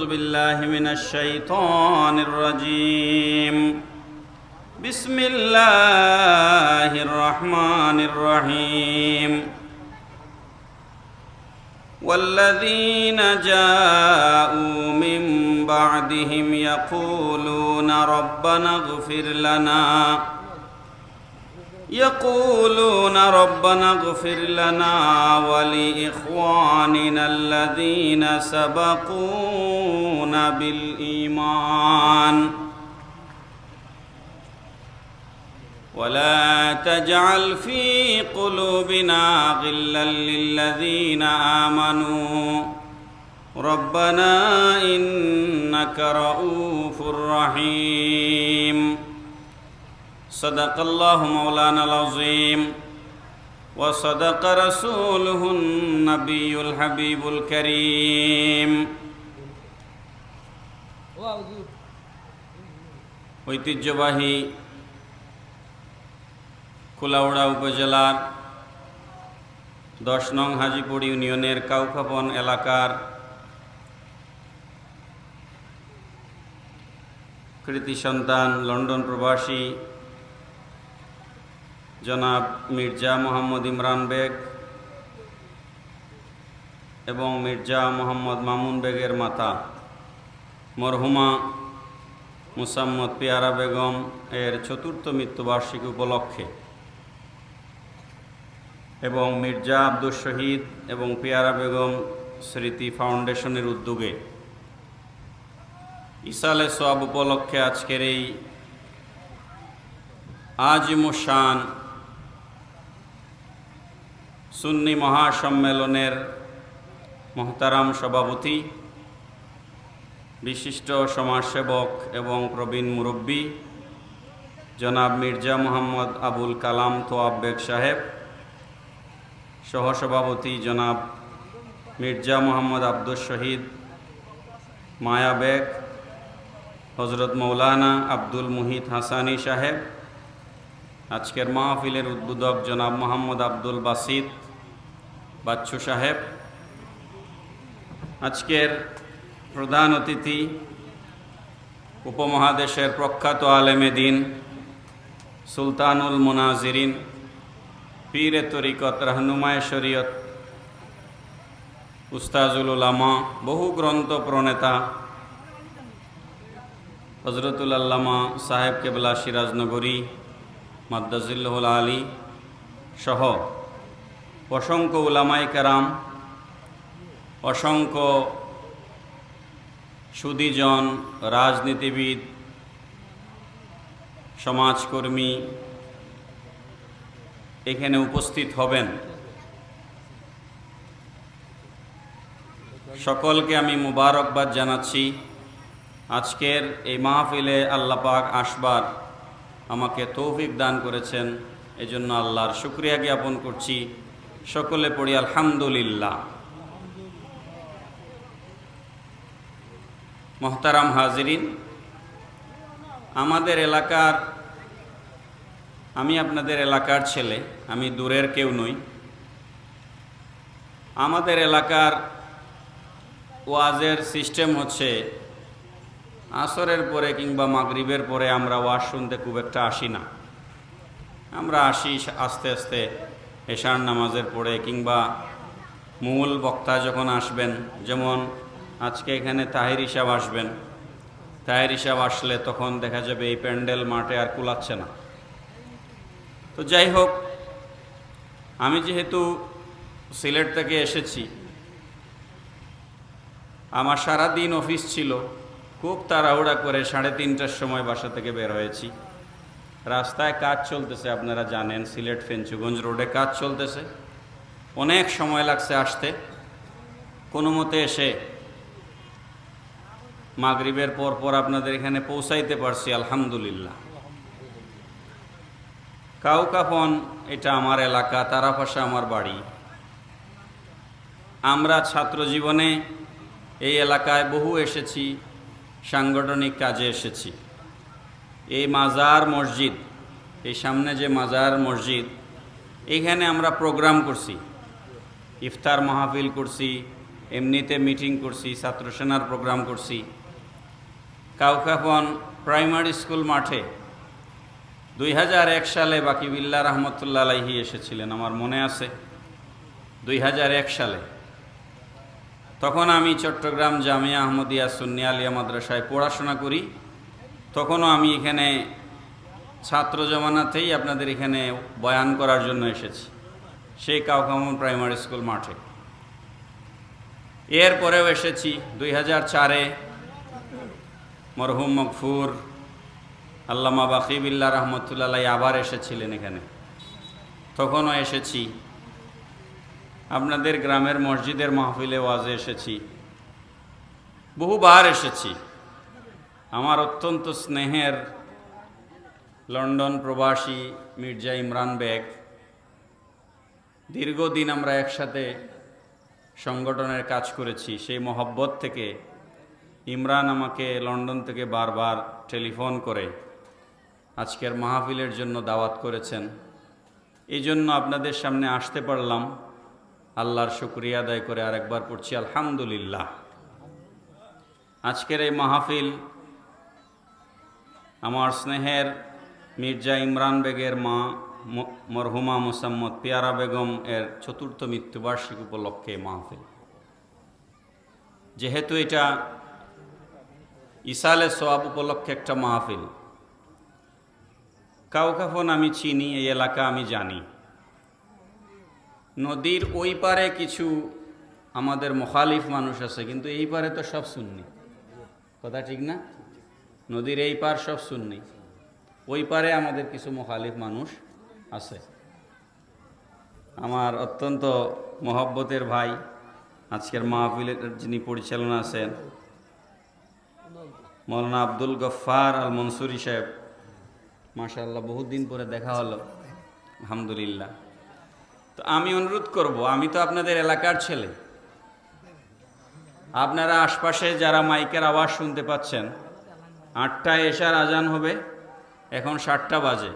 أعوذ بالله من الشيطان الرجيم. بسم الله الرحمن الرحيم. والذين جاءوا من بعدهم يقولون ربنا اغفر لنا ولإخواننا الذين سبقونا بالإيمان ولا تجعل في قلوبنا غلا للذين آمنوا ربنا إنك رؤوف رحيم. صدق الله مولانا العظيم وصدق رسوله النبي الحبيب الكريم. ঐতিহ্যবাহী কুলাউড়া উপজেলার 10 নং হাজিপুর ইউনিয়নের কাউখাপন এলাকার কৃতি সন্তান লন্ডন প্রবাসী জনাব মির্জা মোহাম্মদ ইমরান বেগ এবং মির্জা মোহাম্মদ মামুন বেগের মাতা মরহুমা মুসাম্মদ পিয়ারা বেগম এর 4র্থ মৃত্যুবার্ষিকী উপলক্ষে এবং মির্জা আব্দুল শহীদ এবং পিয়ারা বেগম স্মৃতি ফাউন্ডেশনের উদ্যোগে ইসালে সোয়াব উপলক্ষে আজকের এই আজিমুশান সুন্নি মহাসম্মেলনের মহতারাম সভাপতি, বিশিষ্ট সমাজসেবক এবং প্রবীণ মুরব্বী জনাব মির্জা মোহাম্মদ আবুল কালাম তোয়াব বেগ সাহেব, সহসভাপতি জনাব মির্জা মোহাম্মদ আব্দুল শহীদ মায়া বেগ, হজরত মৌলানা আব্দুল মুহিত হাসানি সাহেব, আজকের মাহফিলের উদ্বোধক জনাব মোহাম্মদ আব্দুল বাসিত বাচ্চু সাহেব, আজকের প্রধান অতিথি উপমহাদেশের প্রখ্যাত আলেমে দিন সুলতানুল মুনাজিরিন, পীরে তরিকত, রাহনুমায়ে শরীয়ত, উস্তাজুল উলামা, বহু গ্রন্থ প্রণেতা হজরতুল আল্লামা সাহেব কেবলা সিরাজনগরী মাদ্দাজিল্লাহুল আলী সহ অসংখ্য উলামায়ে কেরাম, অসংখ্য সুধীজন, রাজনীতিবিদ, সমাজকর্মী এখানে উপস্থিত হবেন। সকলকে আমি মুবারকবাদ জানাচ্ছি। আজকের এই মাহফিলে আল্লাহ পাক আসবার আমাকে তৌফিক দান করেছেন, এজন্য আল্লাহর শুকরিয়া জ্ঞাপন করছি। সকলে পড়ি আলহামদুলিল্লাহ। মোহতারাম হাজিরিন, আমাদের এলাকার, আমি আপনাদের এলাকার ছেলে, আমি দূরের কেউ নই। আমাদের এলাকার ওয়াজের সিস্টেম হচ্ছে আসরের পরে কিংবা মাগরিবের পরে আমরা ওয়াজ শুনতে খুব একটা আসি না। আমরা আসি আস্তে আস্তে এশার নামাজের পরে, কিংবা মূল বক্তা যখন আসবেন, যেমন আজকে এখানে তাহির সাহেব আসবেন, তাহির সাহেব আসলে তখন দেখা যাবে এই প্যান্ডেল মাঠে আর কুলাচ্ছে না। তো যাই হোক, আমি যেহেতু সিলেট থেকে এসেছি, আমার সারা দিন অফিস ছিল, খুব তাড়াহুড়া করে 3:30টার সময় বাসা থেকে বের হয়েছি। রাস্তায় কাজ চলতেছে, আপনারা জানেন সিলেট ফেঞ্চুগঞ্জ রোডে কাজ চলতেছে, অনেক সময় লাগছে আসতে। কোনো মতে এসে মাগরিবের পর আপনাদের এখানে পৌঁছাইতে পারছি, আলহামদুলিল্লাহ। কাউখাপন এটা আমার এলাকা, তারাপাশা আমার বাড়ি। আমরা ছাত্র জীবনে এই এলাকায় বহু এসেছি, সাংগঠনিক কাজে এসেছি। এই মাজার মসজিদ, এই সামনে যে মাজার মসজিদ, এইখানে আমরা প্রোগ্রাম করছি, ইফতার মাহফিল করছি, এমনিতে মিটিং করছি, ছাত্র সেনার প্রোগ্রাম করছি। কাউকাফন প্রাইমারি স্কুল মাঠে 2001 সালে বাকিবিল্লাহ রহমতুল্লাহ আলাইহি এসেছিলেন, আমার মনে আছে 2001 সালে। তখন আমি চট্টগ্রাম জামিয়া আহমদিয়া সুন্নি আলিয়া মাদ্রাসায় পড়াশোনা করি। তখনও আমি এখানে ছাত্র জমানাতেই আপনাদের এখানে বয়ান করার জন্য এসেছি, সেই কাউকাফন প্রাইমারি স্কুল মাঠে। এরপরেও এসেছি 2004-এ মরহুম মগফুর আল্লামা বাকিবিল্লাহ রহমতুল্লাহ আবার এসেছিলেন এখানে, তখনও এসেছি। আপনাদের গ্রামের মসজিদের মাহফিলে ওয়াজে এসেছি, বহুবার এসেছি। আমার অত্যন্ত স্নেহের লন্ডন প্রবাসী মির্জা ইমরান বেগ, দীর্ঘদিন আমরা একসাথে সংগঠনের কাজ করেছি। সেই মহব্বত থেকে ইমরান আমাকে লন্ডন থেকে বারবার টেলিফোন করে আজকের মাহফিলের জন্য দাওয়াত করেছেন। এই জন্য আপনাদের সামনে আসতে পারলাম। আল্লাহর শুকরিয়া আদায় করে আরেকবার পড়ছি আলহামদুলিল্লাহ। আজকের এই মাহফিল আমার স্নেহের মির্জা ইমরান বেগের মা মরহুমা মুসাম্মদ পিয়ারা বেগম এর ৪র্থ মৃত্যুবার্ষিকী উপলক্ষে মাহফিল। যেহেতু এটা ইসালে সোয়াব উপলক্ষে একটা মাহফিল, কাউকাফন আমি চিনি, এই এলাকা আমি জানি। নদীর ওই পারে কিছু আমাদের মুখালিফ মানুষ আছে, কিন্তু এই পারে তো সব সুন্নি, কথা ঠিক না? নদীর এই পার সব সুন্নি, ওই পারে আমাদের কিছু মুখালিফ মানুষ আছে। আমার অত্যন্ত মহব্বতের ভাই, আজকের মাহফিলের যিনি পরিচালনা আছেন মৌলানা আব্দুল গফফার আল মনসুরি সাহেব, মাশাআল্লাহ বহুত দিন পরে দেখা হলো, আলহামদুলিল্লাহ। তো আমি অনুরোধ করব, আমি তো আপনাদের এলাকার ছেলে, আপনারা আশপাশে যারা মাইকের আওয়াজ শুনতে পাচ্ছেন, 8টায় এশার আজান হবে, এখন 7টা বাজে।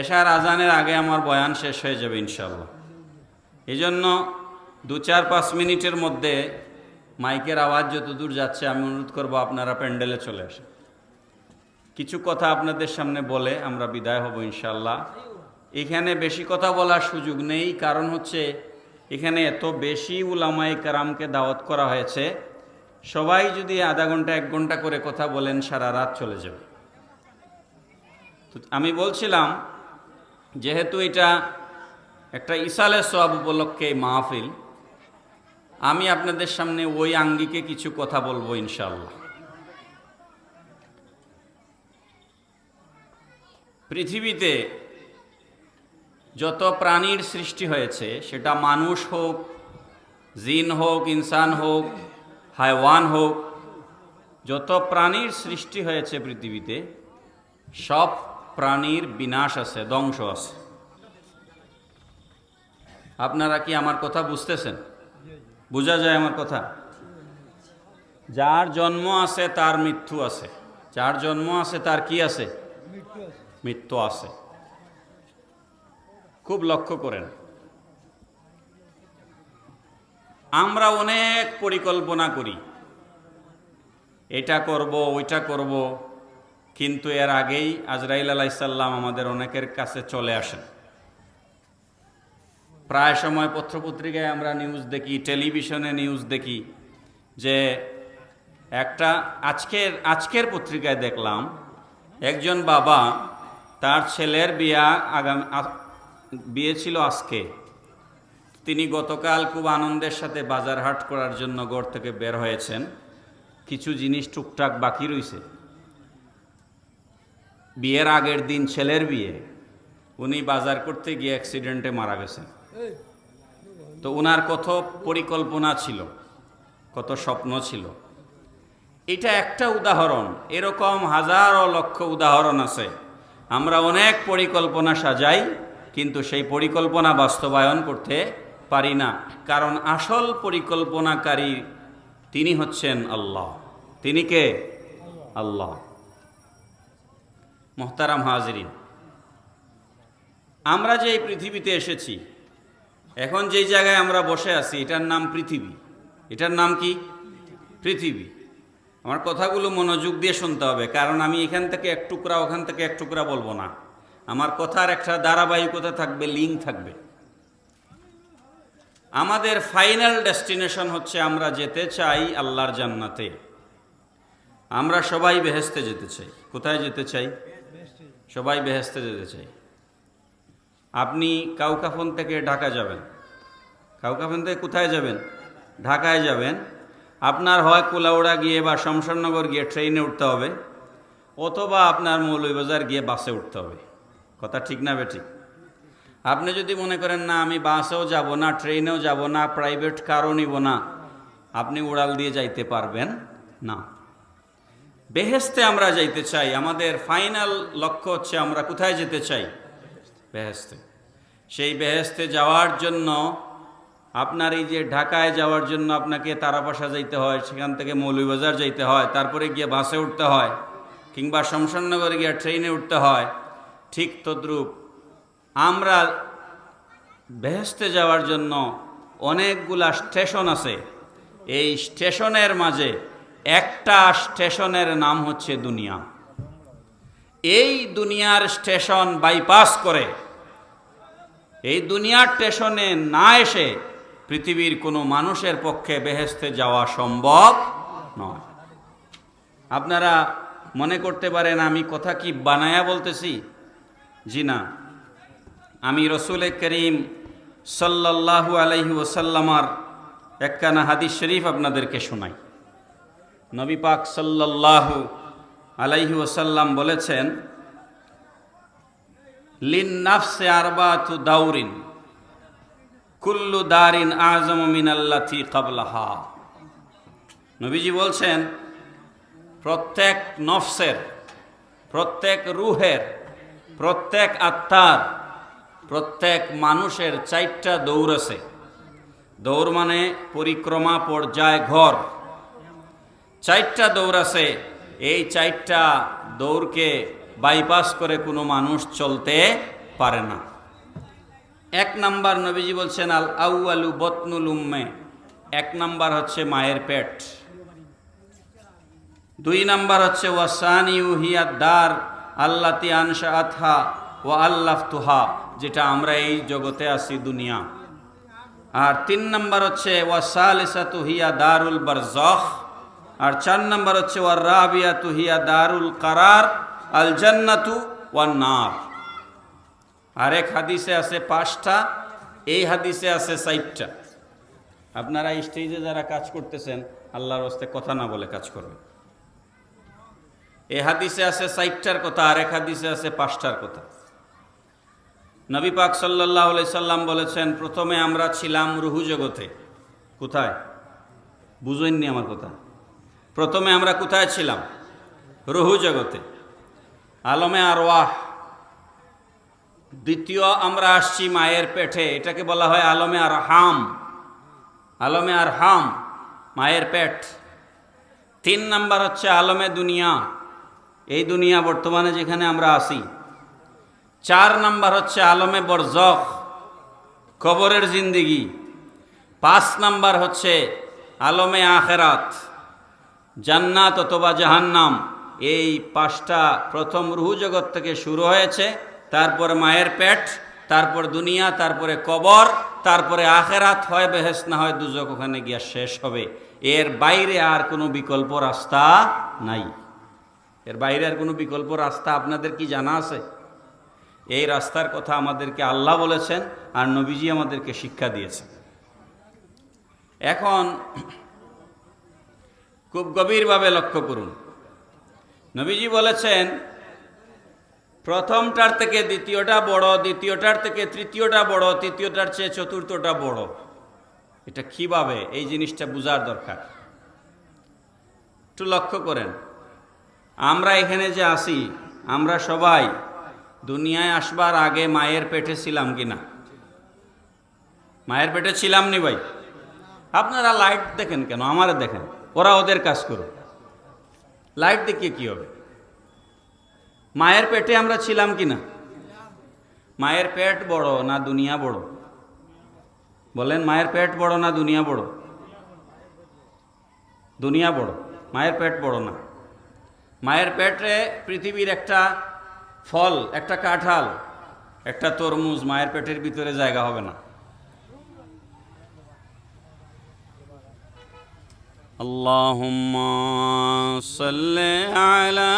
এশার আজানের আগে আমার বয়ান শেষ হয়ে যাবে ইনশাআল্লাহ। এই জন্য 2-4-5 মিনিটের মধ্যে মাইকের আওয়াজ যত দূর যাচ্ছে আমি অনুরোধ করব আপনারা প্যান্ডেলে চলে আসেন। কিছু কথা আপনাদের সামনে বলে আমরা বিদায় হব ইনশাআল্লাহ। এখানে বেশি কথা বলার সুযোগ নেই, কারণ হচ্ছে এখানে এত বেশি উলামায়ে কেরামকে দাওয়াত করা হয়েছে, সবাই যদি আধা ঘন্টা 1 ঘন্টা করে কথা বলেন সারা রাত চলে যাবে। তো আমি বলছিলাম, যেহেতু এটা একটা ইসালে সোয়াব উপলক্ষে মাহফিল, আমি আপনাদের সামনে ওই আঙ্গিকে কিছু কথা বলবো ইনশাআল্লাহ। পৃথিবীতে যত প্রাণীর সৃষ্টি হয়েছে, সেটা মানুষ হোক, জিন হোক, ইনসান হোক, হায়ওয়ান হোক, যত প্রাণীর সৃষ্টি হয়েছে পৃথিবীতে, সব প্রাণীর বিনাশ আছে, ধ্বংস আছে। আপনারা কি আমার কথা বুঝতেছেন? বোঝা যায় আমার কথা? যার জন্ম আছে তার মৃত্যু আছে, যার জন্ম আছে তার কি আছে? মৃত্যু আছে। খুব লক্ষ্য করেন, আমরা অনেক পরিকল্পনা করি, এটা করব ওইটা করব, কিন্তু এর আগেই আজরাইল আলাইহিস সালাম আমাদের অনেকের কাছে চলে আসেন। প্রায় সময় পত্রপত্রিকায় আমরা নিউজ দেখি, টেলিভিশনে নিউজ দেখি যে আজকের পত্রিকায় দেখলাম একজন বাবা, তার ছেলের বিয়ে ছিল আজকে, তিনি গতকাল খুব আনন্দের সাথে বাজার হাট করার জন্য ঘর থেকে বের হয়েছেন, কিছু জিনিস টুকটাক বাকি রয়েছে। বিয়ের আগের দিন ছেলের বিয়ে, উনি বাজার করতে গিয়ে অ্যাক্সিডেন্টে মারা গেছেন। তো ওনার কত পরিকল্পনা ছিল, কত স্বপ্ন ছিল। এটা একটা উদাহরণ, এরকম হাজারো লক্ষ উদাহরণ আছে। আমরা অনেক পরিকল্পনা সাজাই, কিন্তু সেই পরিকল্পনা বাস্তবায়ন করতে পারি না, কারণ আসল পরিকল্পনাকারী তিনি হচ্ছেন আল্লাহ। তিনি কে? আল্লাহ। মুহতারাম হাজিরিন, আমরা যে এই পৃথিবীতে এসেছি, এখন যেই জায়গায় আমরা বসে আছি, এটার নাম পৃথিবী। এটার নাম কি? পৃথিবী। আমার কথাগুলো মনোযোগ দিয়ে শুনতে হবে, কারণ আমি এখান থেকে এক টুকরা ওখান থেকে এক টুকরা বলবো না। আমার কথার একটা ধারাবাহিকতা থাকবে, লিঙ্ক থাকবে। আমাদের ফাইনাল ডেস্টিনেশন হচ্ছে আমরা যেতে চাই আল্লাহর জান্নাতে। আমরা সবাই বেহেশতে যেতে চাই। কোথায় যেতে চাই? সবাই বেহেশতে যেতে চাই। আপনি কাউকাফন থেকে ঢাকা যাবেন, কাউকাফন থেকে কোথায় যাবেন? ঢাকায় যাবেন। আপনার হয় কুলাউড়া গিয়ে বা শমশাননগর গিয়ে ট্রেনে উঠতে হবে, অথবা আপনার মৌলভীবাজার গিয়ে বাসে উঠতে হবে। কথা ঠিক না বেঠিক? আপনি যদি মনে করেন না আমি বাসেও যাব না, ট্রেনেও যাব না, প্রাইভেট কারও নিব না, আপনি উড়াল দিয়ে যাইতে পারবেন না। বেহেশতে আমরা যাইতে চাই। আমাদের ফাইনাল লক্ষ্য হচ্ছে আমরা কোথায় যেতে চাই? বেহেশতে। সেই বেহেশতে যাওয়ার জন্য আপনার এই যে ঢাকায় যাওয়ার জন্য আপনাকে তারাপাশা যাইতে হয়, সেখান থেকে মৌলভীবাজার যাইতে হয়, তারপরে গিয়ে বাসে উঠতে হয়, কিংবা শমশাননগরে গিয়ে ট্রেনে উঠতে হয়। ঠিক তদ্রূপ আমরা বেহেশতে যাওয়ার জন্য অনেকগুলা স্টেশন আছে। এই স্টেশনের মাঝে একটা স্টেশনের নাম হচ্ছে দুনিয়া। এই দুনিয়ার স্টেশন বাইপাস করে, এই দুনিয়ার স্টেশনে না এসে পৃথিবীর কোনো মানুষের পক্ষে বেহেশতে যাওয়া সম্ভব নয়। আপনারা মনে করতে পারেন আমি কথা কি বানায়া বলতেছি? জি না, আমি রসুল করিম সাল্লাল্লাহু আলাইহি ওয়াসাল্লামার একখানা হাদিস শরীফ আপনাদেরকে শোনাই। নবী পাক সাল্লাল্লাহু আলাইহি ওয়াসাল্লাম বলেছেন, লিন নাফসে আরবাতু দাউরিন কুল্লু দারিন আযমু মিনাল্লাতি ক্বাবলাহা। নবীজি বলছেন, প্রত্যেক নফসের, প্রত্যেক রুহের, প্রত্যেক আত্মার, প্রত্যেক মানুষের 4টা দৌড় আছে। দৌড় মানে পরিক্রমা, পর্যায়, ঘর। 4টা দৌড় আছে। এই 4টা দৌড়কে বাইপাস করে কোনো মানুষ চলতে পারে না। 1 নাম্বার নবীজি বলছেন আল আউয়ালু বতনুল উম্মে, 1 নাম্বার হচ্ছে মায়ের পেট। 2 নাম্বার হচ্ছে ওয়াসানিউ হিয়াদ দার আল্লাতি আনশাআতহা ওয়া আল্লাফতুহা, যেটা আমরা এই জগতে আছি দুনিয়া। আর 3 নাম্বার হচ্ছে ওয়াসালিসাতু হিয়া দারুল বারযাখ। আর 4 নাম্বার হচ্ছে ওয়ার রাবিয়াতু হিয়া দারুল কারার আল জান্নাতু ওয়ান নার। আরেক হাদিসে আছে 5টা, এই হাদিসে আছে 4টা। আপনারা স্টেজে যারা কাজ করতেছেন, আল্লাহর রাস্তে কথা না বলে কাজ করবেন। এই হাদিসে আছে 4টার কথা, আরেক হাদিসে আছে 5টার কথা। নবী পাক সাল্লাল্লাহু আলাইহি সাল্লাম বলেছেন, প্রথমে আমরা ছিলাম রুহু জগতে। কোথায়? বুঝেননি আমার কথা? প্রথমে আমরা কোথায় ছিলাম? রুহু জগতে, আলমে আরওয়াহ। দ্বিতীয় আমরা আসছি মায়ের পেটে, এটাকে বলা হয় আলমে আরহাম। আলমে আরহাম, মায়ের পেট। 3 নাম্বার হচ্ছে আলমে দুনিয়া, এই দুনিয়া বর্তমানে যেখানে আমরা আছি। 4 নাম্বার হচ্ছে আলমে বরজখ, কবরের জিন্দিগি। 5 নাম্বার হচ্ছে আলমে আখেরাত, জান্নাত অথবা জাহান্নাম। এই 5টা প্রথম রুহু জগৎ থেকে শুরু হয়েছে, তারপরে মায়ের পেট, তারপর দুনিয়া, তারপরে কবর, তারপরে আখেরাত, হয় বেহেশত না হয় দুজক, ওখানে গিয়া শেষ হবে। এর বাইরে আর কোনো বিকল্প রাস্তা নাই। এর বাইরে আর কোনো বিকল্প রাস্তা আপনাদের কি জানা আছে? এই রাস্তার কথা আমাদেরকে আল্লাহ বলেছেন আর নবীজি আমাদেরকে শিক্ষা দিয়েছেন। এখন খুব গভীরভাবে লক্ষ্য করুন। নবীজি বলেছেন, প্রথমটার থেকে দ্বিতীয়টা বড়, দ্বিতীয়টার থেকে তৃতীয়টা বড়, তৃতীয়টার চেয়ে চতুর্থটা বড়। এটা কিভাবে? এই জিনিসটা বোঝার দরকার। একটু লক্ষ্য করেন, আমরা এখানে যে আসি, আমরা সবাই দুনিয়ায় আসবার আগে মায়ের পেটে ছিলাম কিনা? মায়ের পেটে ছিলাম নি ভাই? আপনারা লাইট দেখেন কেন? আমারে দেখেন, ওরা ওদের কাজ করো। লাইট দেখিয়ে কি হবে? মায়ের পেটে আমরা ছিলাম কিনা? মায়ের পেট বড় না দুনিয়া বড়? বলেন, মায়ের পেট বড় না দুনিয়া বড়? দুনিয়া বড়, মায়ের পেট বড় না। মায়ের পেটে পৃথিবীর একটা ফল, একটা কাঁঠাল, একটা তরমুজ মায়ের পেটের ভিতরে জায়গা হবে না। আল্লাহুম্মা সাল্লি আলা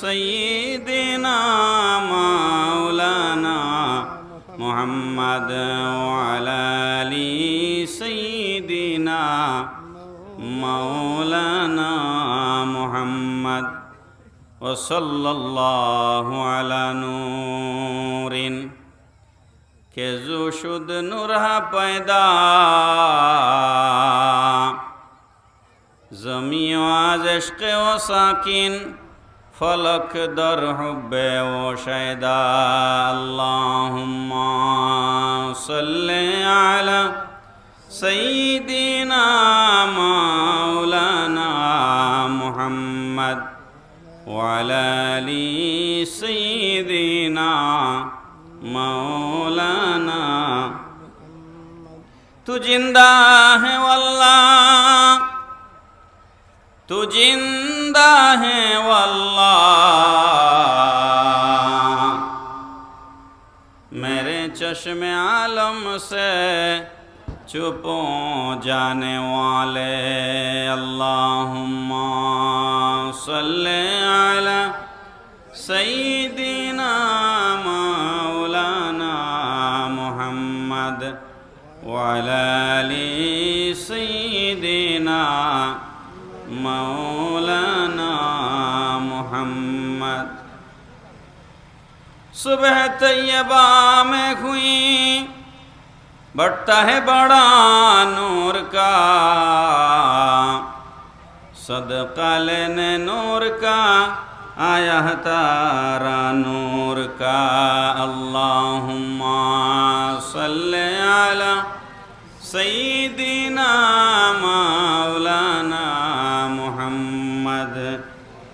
সাইয়্যিদিনা মাওলানা মুহাম্মাদ ওয়া আলা আলি সাইয়্যিদিনা মাওলানা মুহাম্মদ ওয়া সাল্লাল্লাহু আলা নূরিন কে জো শুদ নূরহা পয়দা জমি আজ ইশকে ও সাকিন ফলক দর হুব্বে ও শায়দা। আল্লাহুম্মা সাল্লি আলা সাইয়্যিদিনা মাওলানা মুহাম্মদ ওয়া আলা আলি সাইয়্যিদিনা মাওলানা। তু জিন্দা है वल्लाह, तू जिंदा है वल्लाह, मेरे चश्मे आलम से छुपो जाने वाले। अल्लाहुम्मा सल्ले अला सय्यिदिना मौलाना मुहम्मद व अला आलि सय्यिदिना मौलाना मुहम्मद। सुबह तैयबा में हुई बढ़ता है बड़ा नूर का, सदका लेने नूर का आया है तारा नूर का। अल्लाहुम्मा सल्ले अला सय्यिदिना मौलाना मुहम्मद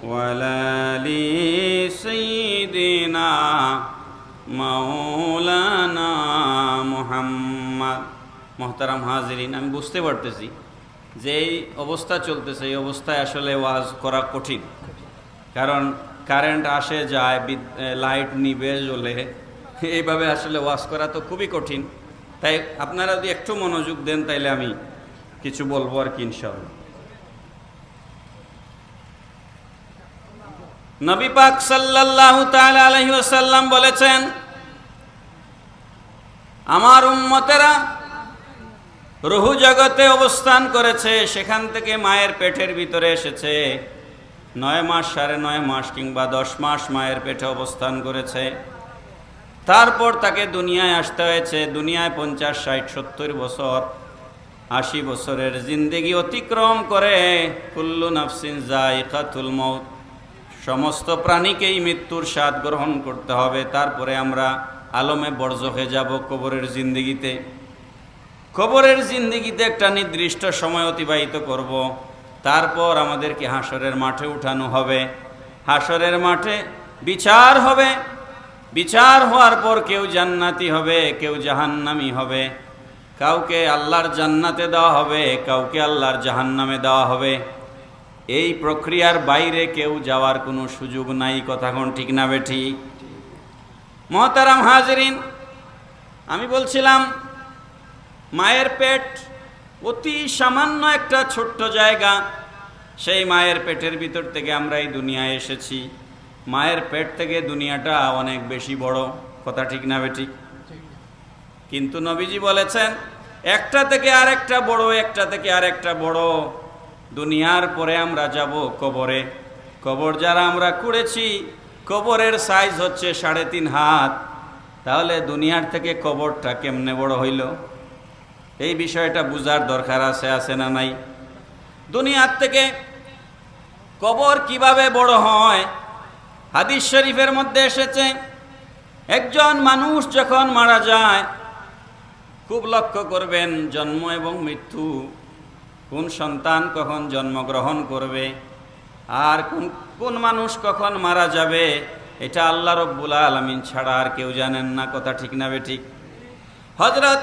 व अला आलि सय्यिदिना मौलाना मुहम्मद। मोहतरम हाजिरिन, আমি বুঝতে পারতেছি যে এই অবস্থা চলতেছে, এই অবস্থায় আসলে ওয়াজ করা কঠিন। কারণ কারেন্ট আসে যায়, লাইট নিবে জ্বলে, এইভাবে আসলে ওয়াজ করা তো খুবই কঠিন। তাই আপনারা যদি একটু মনোযোগ দেন তাইলে আমি কিছু বলবো আর কি ইনশাআল্লাহ। নবী পাক সাল্লাল্লাহু তাআলা আলাইহি ওয়াসাল্লাম বলেছেন, আমার উম্মতেরা রুহু জগতে অবস্থান করেছে, সেখান থেকে মায়ের পেটের ভিতরে এসেছে। 9 মাস, 9.5 মাস কিংবা 10 মাস মায়ের পেটে অবস্থান করেছে। তারপর তাকে দুনিয়ায় আসতে হয়েছে। দুনিয়ায় 50, 60, 70 বছর, 80 বছরের জিন্দেগি অতিক্রম করে কুল্লু নাফসিন যায়িকাতুল মউত, সমস্ত প্রাণীকেই মৃত্যুর স্বাদ গ্রহণ করতে হবে। তারপরে আমরা আলমে বরজখে যাব কবরের জিন্দেগিতে। কবরের জিন্দেগিতে একটা নির্দিষ্ট সময় অতিবাহিত করব। তারপর আমাদেরকে হাসরের মাঠে উঠানো হবে। হাসরের মাঠে বিচার হবে। বিচার হওয়ার পর কেউ জান্নাতি হবে, কেউ জাহান্নামী হবে। কাউকে আল্লাহর জান্নাতে দেওয়া হবে, কাউকে আল্লাহর জাহান্নামে দেওয়া হবে। এই প্রক্রিয়ার বাইরে কেউ যাওয়ার কোনো সুযোগ নাই। কথা কোন ঠিক না বেঠি? মুহতারাম হাজিরিন, আমি বলছিলাম মায়ের পেট অতি সামান্য একটা ছোট্ট জায়গা। সেই মায়ের পেটের ভিতর থেকে আমরা এই দুনিয়ায় এসেছি। মায়ের পেট থেকে দুনিয়াটা অনেক বেশি বড়। কথা ঠিক না বেঠি? কিন্তু নবীজি বলেছেন একটা থেকে আরেকটা বড়, একটা থেকে আরেকটা বড়। দুনিয়ার পরে আমরা যাব কবরে। কবর যারা আমরা কুড়েছি, কবরের সাইজ হচ্ছে 3.5 হাত। তাহলে দুনিয়ার থেকে কবরটা কেমনে বড় হইল? এই বিষয়টা বুঝার দরকার আছে না নাই? দুনিয়ার থেকে কবর কিভাবে বড় হয়? হাদিস শরীফের মধ্যে এসেছে, একজন মানুষ যখন মারা যায়, খুব লক্ষ্য করবেন জন্ম এবং মৃত্যু, কোন সন্তান কখন জন্মগ্রহণ করবে আর কোন মানুষ কখন মারা যাবে, এটা আল্লাহ রব্বুল আলামিন ছাড়া আর কেউ জানেন না। কথা ঠিক না বেঠিক? হযরত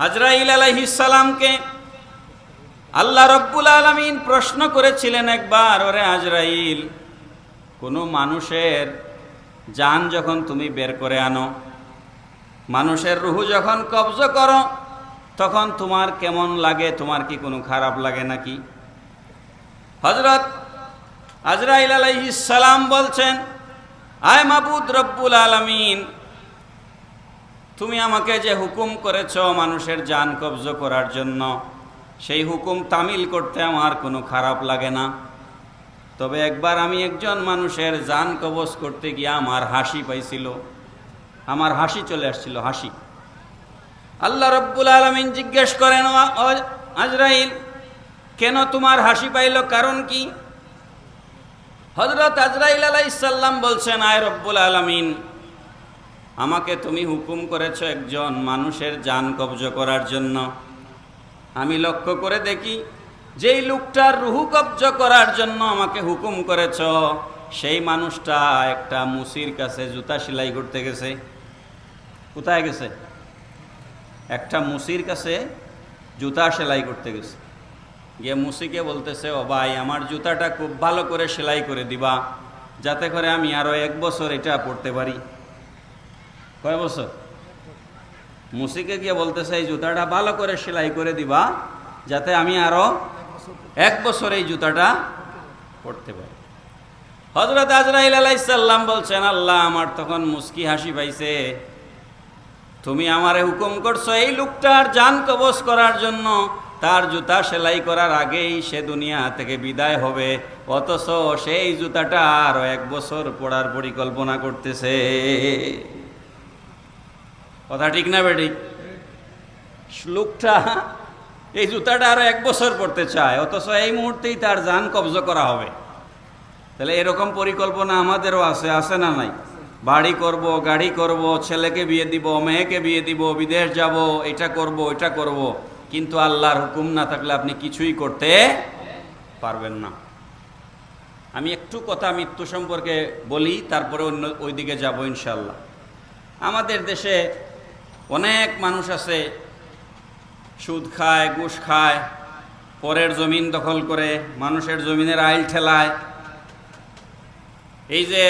আজরাইল আলাইহিস সালামকে আল্লাহ রব্বুল আলামিন প্রশ্ন করেছিলেন একবার, ওরে আজরাইল, কোনো মানুষের জান যখন তুমি বের করে আনো, মানুষের রুহু যখন কবজ করো, তখন তোমার কেমন লাগে? তোমার কি কোনো খারাপ লাগে নাকি? হযরত আজরাইল আলাইহিস সালাম বলছেন, আয় মাবুদ রব্বুল আলামিন, তুমি আমাকে যে হুকুম করেছ মানুষের জান কবজ করার জন্য, সেই হুকুম তামিল করতে আমার কোনো খারাপ লাগে না। তবে একবার আমি একজন মানুষের জান কবজ করতে গিয়ে আমার হাসি পাইছিল, আমার হাসি চলে আসছিল, হাসি। আল্লাহ রব্বুল আলামিন জিজ্ঞেস করেন, ও আজরাইল, কেন তোমার হাসি পাইল, কারণ কি? হযরত আজরাইল আলাইহিস সালাম বলছেন, আয় রব্বুল আলামিন, আমাকে তুমি হুকুম করেছ একজন মানুষের জান কবজ করার জন্য। আমি লক্ষ্য করে দেখি, যেই লোকটার রুহু কবজ করার জন্য আমাকে হুকুম করেছ, সেই মানুষটা একটা মুসির কাছে জুতা সেলাই করতে গেছে। কোথায় গেছে? একটা মুসির কাছে জুতা সেলাই করতে গেছে। গিয়ে মুসিকে বলতেছে, ও ভাই, আমার জুতাটা খুব ভালো করে সেলাই করে দিবা, যাতে করে আমি আরো 1 বছর এটা পড়তে পারি। কয় বছর? মুসিকে গিয়ে বলতেছে, এই জুতাটা ভালো করে সেলাই করে দিবা, যাতে আমি আরো 1 বছর এই জুতাটা পড়তে পারি। হযরত আজরাইল আলাইহিস সালাম বলছেন, আল্লাহ, আমার তখন মুস্কি হাসি পাইছে। তুমি আমারে হুকুম করছো এই লোকটার জান কবজ করার জন্য, তার জুতা সেলাই করার আগেই সে দুনিয়া থেকে বিদায় হবে, অথচ সেই জুতাটা আরো 1 বছর পড়ার পরিকল্পনা করতেছে। কথা ঠিক না বেঠিক? লোকটা এই জুতাটা আরো 1 বছর পড়তে চায়, অথচ এই মুহূর্তেই তার জান কবজ করা হবে। তাহলে এরকম পরিকল্পনা আমাদেরও আছে, আছে না নাই? বাড়ি করব, গাড়ি করব, ছেলেকে বিয়ে দিব, মেয়েকে বিয়ে দিব, বিদেশ যাব, এটা করব, এটা করব, কিন্তু আল্লাহর হুকুম না থাকলে আপনি কিছুই করতে পারবেন না। আমি একটু কথা মৃত্যু সম্পর্কে বলি, তারপরে অন্য ওইদিকে যাব ইনশাল্লাহ। আমাদের দেশে অনেক মানুষ আছে, সুদ খায়, ঘুষ খায়, পরের জমিন দখল করে, মানুষের জমিনের আইল ঠেলায়, এই যে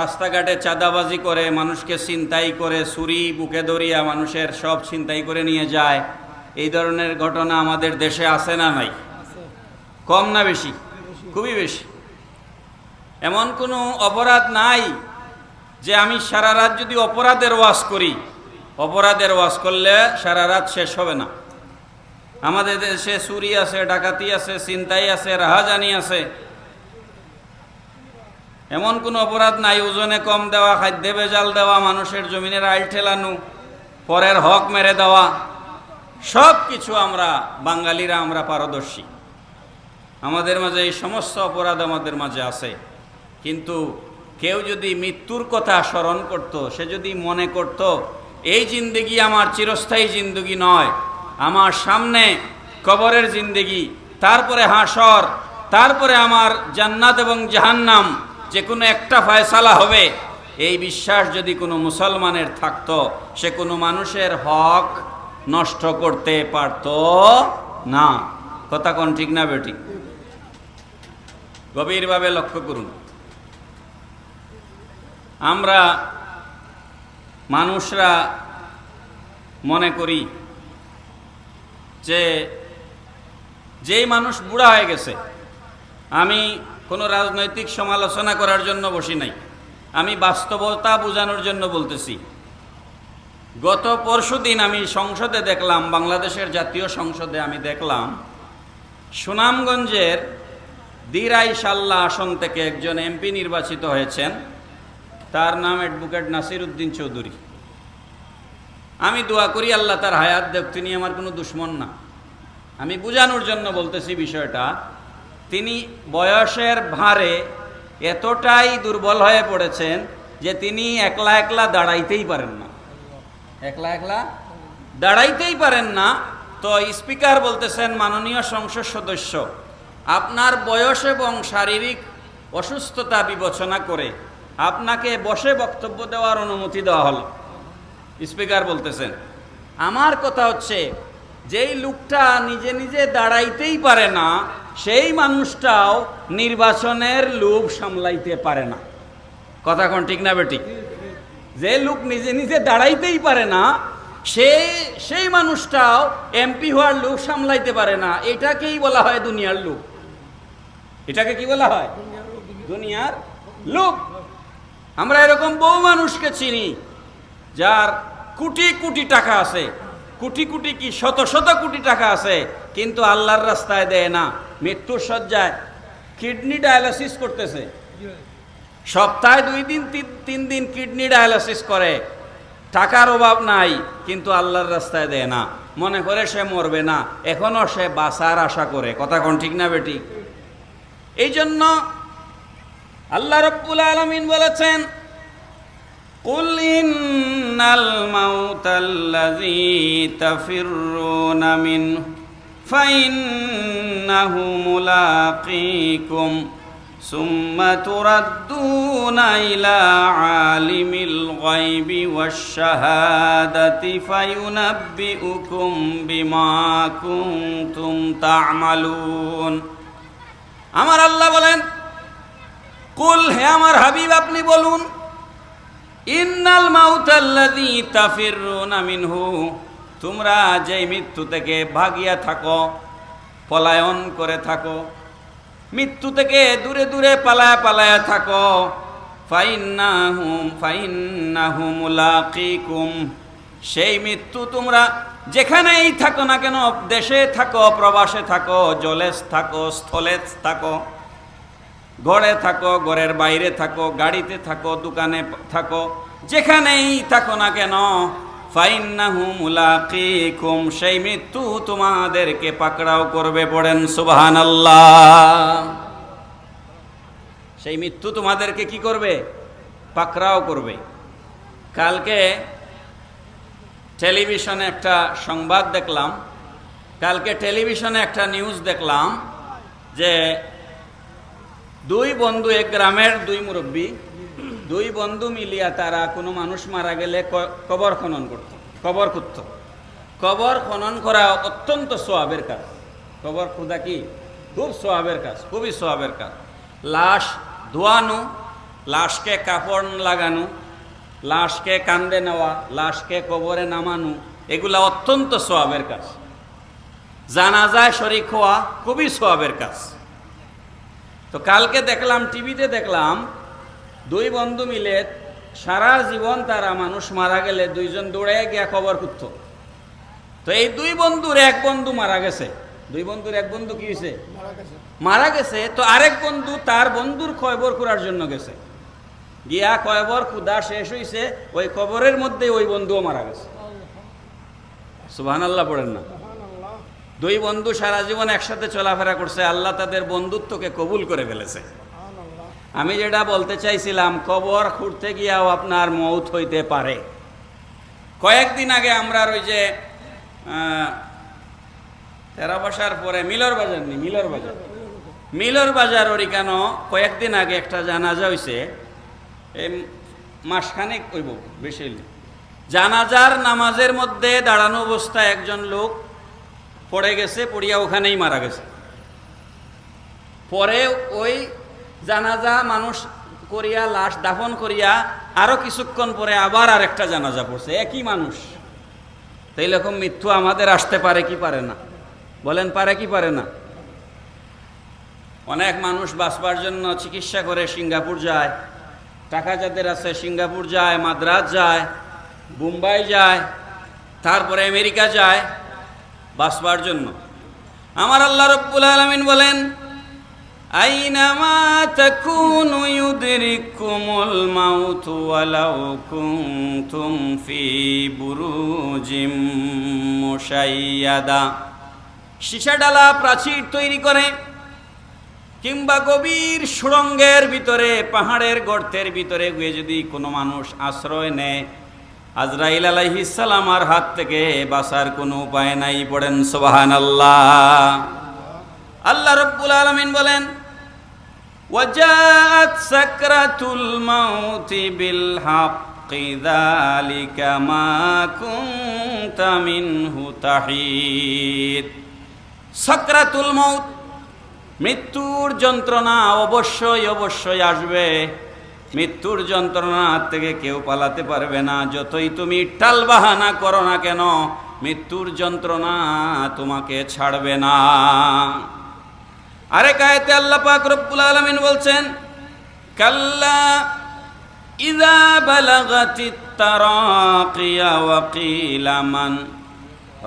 রাস্তাঘাটে চাঁদাবাজি করে, মানুষকে ছিনতাই করে, ছুরি বুকে ধরিয়া মানুষের সব ছিনতাই করে নিয়ে যায়। এই ধরনের ঘটনা আমাদের দেশে আছে না নাই? কম না বেশি? খুবই বেশি। এমন কোনো অপরাধ নাই যে আমি সারা রাত যদি অপরাধের ওয়াজ করি, অপরাধের ওয়াজ করলে সারা রাত শেষ হবে না। আমাদের দেশে চুরি আছে, ডাকাতি আছে, ছিনতাই আছে, রাহাজানি আছে। এমন কোনো অপরাধ নাই ওজনে কম দেওয়া, খাদ্যে ভেজাল দেওয়া, মানুষের জমিনের আইল ঠেলানো, পরের হক মেরে দেওয়া, সব কিছু আমরা বাঙালিরা আমরা পারদর্শী। আমাদের মাঝে এই সমস্ত অপরাধ আমাদের মাঝে আছে। কিন্তু কেউ যদি মৃত্যুর কথা স্মরণ করত, সে যদি মনে করত এই জিন্দেগি আমার চিরস্থায়ী জিন্দেগি নয়, আমার সামনে কবরের জিন্দেগি, তারপরে হাসর, তারপরে আমার জান্নাত এবং জাহান্নাম, যে কোনো একটা ফয়সালা হবে, এই বিশ্বাস যদি কোনো মুসলমানের থাকতো, সে কোনো মানুষের হক নষ্ট করতে পারত না। কথা কোন ঠিক না বেটি? গভীরভাবে লক্ষ্য করুন। আমরা মানুষরা মনে করি যে যেই মানুষ বুড়া হয়ে গেছে, আমি কোনো রাজনৈতিক সমালোচনা করার জন্য বসি নাই, আমি বাস্তবতা বোঝানোর জন্য বলতেছি। গত পরশুদিন আমি সংসদে দেখলাম, বাংলাদেশের জাতীয় সংসদে আমি দেখলাম, সুনামগঞ্জের দিরাইশাল্লা আসন থেকে একজন এমপি নির্বাচিত হয়েছেন, তার নাম অ্যাডভোকেট নাসির উদ্দিন চৌধুরী। আমি দোয়া করি আল্লাহ তার হায়াত দেখ, তিনি আমার কোনো দুশ্মন না। আমি বোঝানোর জন্য বলতেছি বিষয়টা। তিনি বয়সের ভারে এতটাই দুর্বল হয়ে পড়েছেন যে তিনি একলা একলা দাঁড়াইতেই পারেন না, একলা একলা দাঁড়াইতেই পারেন না। তো স্পিকার বলতেছেন, মাননীয় সংসদ সদস্য, আপনার বয়স এবং শারীরিক অসুস্থতা বিবেচনা করে আপনাকে বসে বক্তব্য দেওয়ার অনুমতি দেওয়া হলো। স্পিকার বলতেছেন, আমার কথা হচ্ছে যেই লোকটা নিজে নিজে দাঁড়াইতেই পারে না, সেই মানুষটাও নির্বাচনের লোভ সামলাইতে পারে না। কথা কোন ঠিক না বেঠিক? যে লোক নিজে নিজে দাঁড়াইতেই পারে না, সেই মানুষটাও এমপি হওয়ার লোভ সামলাইতে পারে না। এটাকেই বলা হয় দুনিয়ার লোভ। এটাকে কি বলা হয়? দুনিয়ার লোভ। আমরা এরকম বহু মানুষকে চিনি যার কোটি কোটি টাকা আছে, কোটি কোটি কি শত শত কোটি টাকা আছে, কিন্তু আল্লাহর রাস্তায় দেয় না। মৃত্যুর শয্যায় কিডনি ডায়ালিসিস করতেছে, সপ্তাহে 2 দিন 3 দিন কিডনি ডায়ালিসিস করে, টাকার অভাব নাই, কিন্তু আল্লাহর রাস্তায় দেয় না। মনে করে সে মরবে না, এখনো সে বাঁচার আশা করে। কথা কোন ঠিক না বেটি? এই জন্য আল্লাহ রাব্বুল আলামিন বলেছেন, কুল ইন্নাল মাউতাল্লাযী তাফিররুনা মিনহু ফাইন্নাহু মুলাকীকুম সুম্মা তুরাদ্দুনা ইলা আলিমিল গায়বি ওয়াশ শাহাদাতি ফায়ুনাব্বিউকুম বিমা কুনতুম তা'মালুন। আমার আল্লাহ বলেন, কুল, হে আমার হাবিব আপনি বলুন, ইন্নাল মাউতাল্লাযী তাফিররুনা মিনহু, তোমরা যেই মৃত্যু থেকে ভাগিয়া থাকো, পলায়ন করে থাকো, মৃত্যু থেকে দূরে দূরে পালায়া পালায়া থাকো, ফাইন্নাহু মুলাকীকুম, সেই মৃত্যু তোমরা যেখানেই থাকো না কেন, দেশে থাকো, প্রবাসে থাকো, জলে থাকো, স্থলে থাকো, ঘরে থাকো, ঘরের বাইরে থাকো, গাড়িতে থাকো, দোকানে থাকো, যেখানেই থাকো না কেন, ফাইন্নাহু মুলাকীকুম, সেই মৃত্যু তোমাদেরকে পাকড়াও করবে। পড়েন সুবহানাল্লাহ। সেই মৃত্যু তোমাদেরকে কি করবে? পাকড়াও করবে। কালকে টেলিভিশনে একটা সংবাদ দেখলাম, কালকে টেলিভিশনে একটা নিউজ দেখলাম যে 2 বন্ধু, এক গ্রামের 2 মুরব্বী, 2 বন্ধু মিলিয়া তারা কোনো মানুষ মারা গেলে কবর খনন করত, কবর খুঁড়ত। কবর খনন করা অত্যন্ত সওয়াবের কাজ। কবর খোদা কি খুব সওয়াবের কাজ, খুবই সওয়াবের কাজ। লাশ ধোয়ানো, লাশকে কাপড় লাগানো, লাশকে কান্দে নেওয়া, লাশকে কবরে নামানো, এগুলা অত্যন্ত সওয়াবের কাজ। জানাজায় শরীক হওয়া খুবই সওয়াবের কাজ। তো কালকে দেখলাম, টিভিতে দেখলাম, 2 বন্ধু মিলে সারা জীবন তারা মানুষ মারা গেলে 2 জন দৌড়ে গিয়া কবর খুঁড়ত। তো এই 2 বন্ধুর এক বন্ধু মারা গেছে। 2 বন্ধুর এক বন্ধু কি হয়েছে? মারা গেছে। তো আরেক বন্ধু তার বন্ধুর কবর খোঁড়ার জন্য গেছে, গিয়া কবর খুদা শেষ হয়েছে, ওই কবরের মধ্যে ওই বন্ধুও মারা গেছে। সুবহানাল্লাহ পড়েন না? 2 বন্ধু সারা জীবন একসাথে চলাফেরা করছে, আল্লাহ তাদের বন্ধুত্বকে কবুল করে ফেলেছে। আমি যেটা বলতে চাইছিলাম, কবর খুঁড়তে গিয়াও আপনার মৌত হইতে পারে। কয়েকদিন আগে আমরা ওই যে 13 বছর পরে মিলর বাজার ওরিকান কয়েকদিন আগে একটা জানাজা হয়েছে, এই মাসখানেক হইব বেশি। জানাজার নামাজের মধ্যে দাঁড়ানো অবস্থায় একজন লোক পড়ে গেছে, পড়িয়া ওখানেই মারা গেছে। পরে ওই জানাজা মানুষ করিয়া, লাশ দাফন করিয়া আরো কিছুক্ষণ পরে আবার আরেকটা জানাজা পড়ছে, একই মানুষ। তো এইরকম মৃত্যু আমাদের আসতে পারে কি পারে না? বলেন, পারে কি পারে না? অনেক মানুষ বাঁচবার জন্য চিকিৎসা করে সিঙ্গাপুর যায়, টাকা যাদের আছে সিঙ্গাপুর যায়, মাদ্রাজ যায়, মুম্বাই যায়, তারপরে আমেরিকা যায় বাঁচবার জন্য। আমার আল্লাহ রাব্বুল আলামিন বলেন, আইনামা তাকুনু ইউদরিকুমুল মাউতু ওয়ালাউ কুনতুম ফি বুরুজিম মুশাইয়াদা। সীসাডালা প্রাচীর তৈরি করে কিংবা গভীর সুড়ঙ্গের ভিতরে, পাহাড়ের গর্তের ভিতরে গিয়ে যদি কোনো মানুষ আশ্রয় নেয়, আজরাইল আলাইহিস সালামের হাত থেকে বাঁচার কোনো উপায় নাই। পড়েন সুবহানাল্লাহ। আল্লাহ রাব্বুল আলামিন বলেন, ওয়াজাআত সাকরাতুল মাউতি বিল হক যালিকা মা কুনতা মিনহু তাহিদ। সাকরাতুল মউত, মৃত্যুর যন্ত্রণা অবশ্যই অবশ্যই আসবে। মৃত্যুর যন্ত্রণা থেকে কেউ পালাতে পারবে না। যতই তুমি টালবাহানা করো না কেন, মৃত্যুর যন্ত্রণা তোমাকে ছাড়বে না। আরেক আয়াতে আল্লাহ পাক রব্বুল আলামিন বলছেন, কাল্লা ইযা বালাগাতিত তারাকিয়া ওয়া কিলা মান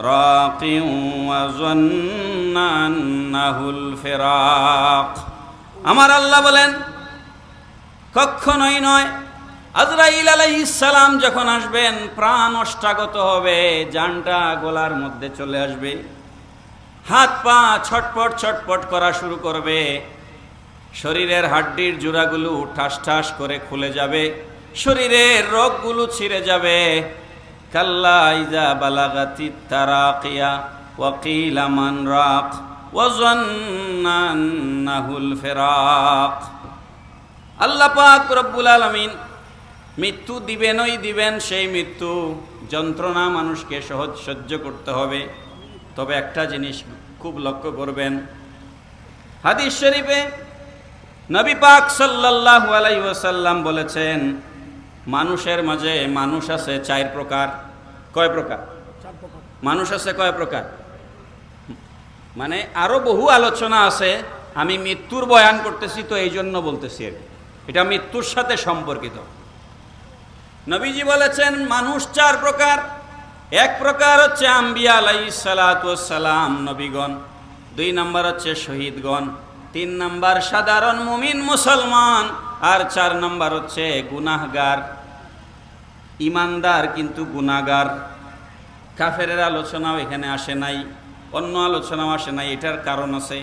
রাকিউ ওয়া যান্না আন্নাহুল ফিরাক। আমার আল্লাহ বলেন, কখনোই নয়। আজরাইল আলাইহিস সালাম যখন আসবেন, প্রাণ অষ্টাগত হবে, জানটা গলার মধ্যে চলে আসবে, হাত পা ছটপট ছটপট করা শুরু করবে, শরীরের হাড্ডির জোড়াগুলো ঠাস ঠাস করে খুলে যাবে, শরীরের রোগগুলো ছিঁড়ে যাবে। কাল্লা ইযা বালাগাতিত তারাকিয়া ওয়া কিলা মান রাক ওয়া যান্না আন্নাহুল ফিরাক। আল্লাহ পাক রব্বুল আলামিন মৃত্যু দিবেনই দিবেন। সেই মৃত্যু যন্ত্রণা মানুষকে সহজ সহ্য করতে হবে। তবে একটা জিনিস খুব লক্ষ্য করবেন, হাদিস শরীফে নবী পাক সাল্লাল্লাহু আলাইহি ওয়াসাল্লাম বলেছেন, মানুষের মাঝে মানুষ আছে 4 প্রকার। কয় প্রকার? মানুষ আছে কয় প্রকার? মানে আরো বহু আলোচনা আছে, আমি মৃত্যুর বয়ান করতেছি তো এই জন্য বলতেছি, এটা মৃত্যুর সাথে সম্পর্কিত। নবীজি বলেছেন মানুষ 4 প্রকার। এক প্রকার হচ্ছে আম্বিয়া আলাইহিস সালাতু ওয়াস সালাম, নবীগণ। 2 নাম্বার হচ্ছে শহীদগণ। 3 নাম্বার সাধারণ মুমিন মুসলমান। আর 4 নাম্বার হচ্ছে গুনাহগার, ইমানদার কিন্তু গুনাহগার। কাফেরের আলোচনাও এখানে আসে নাই, অন্য আলোচনাও আসে নাই। এটার কারণ আছে।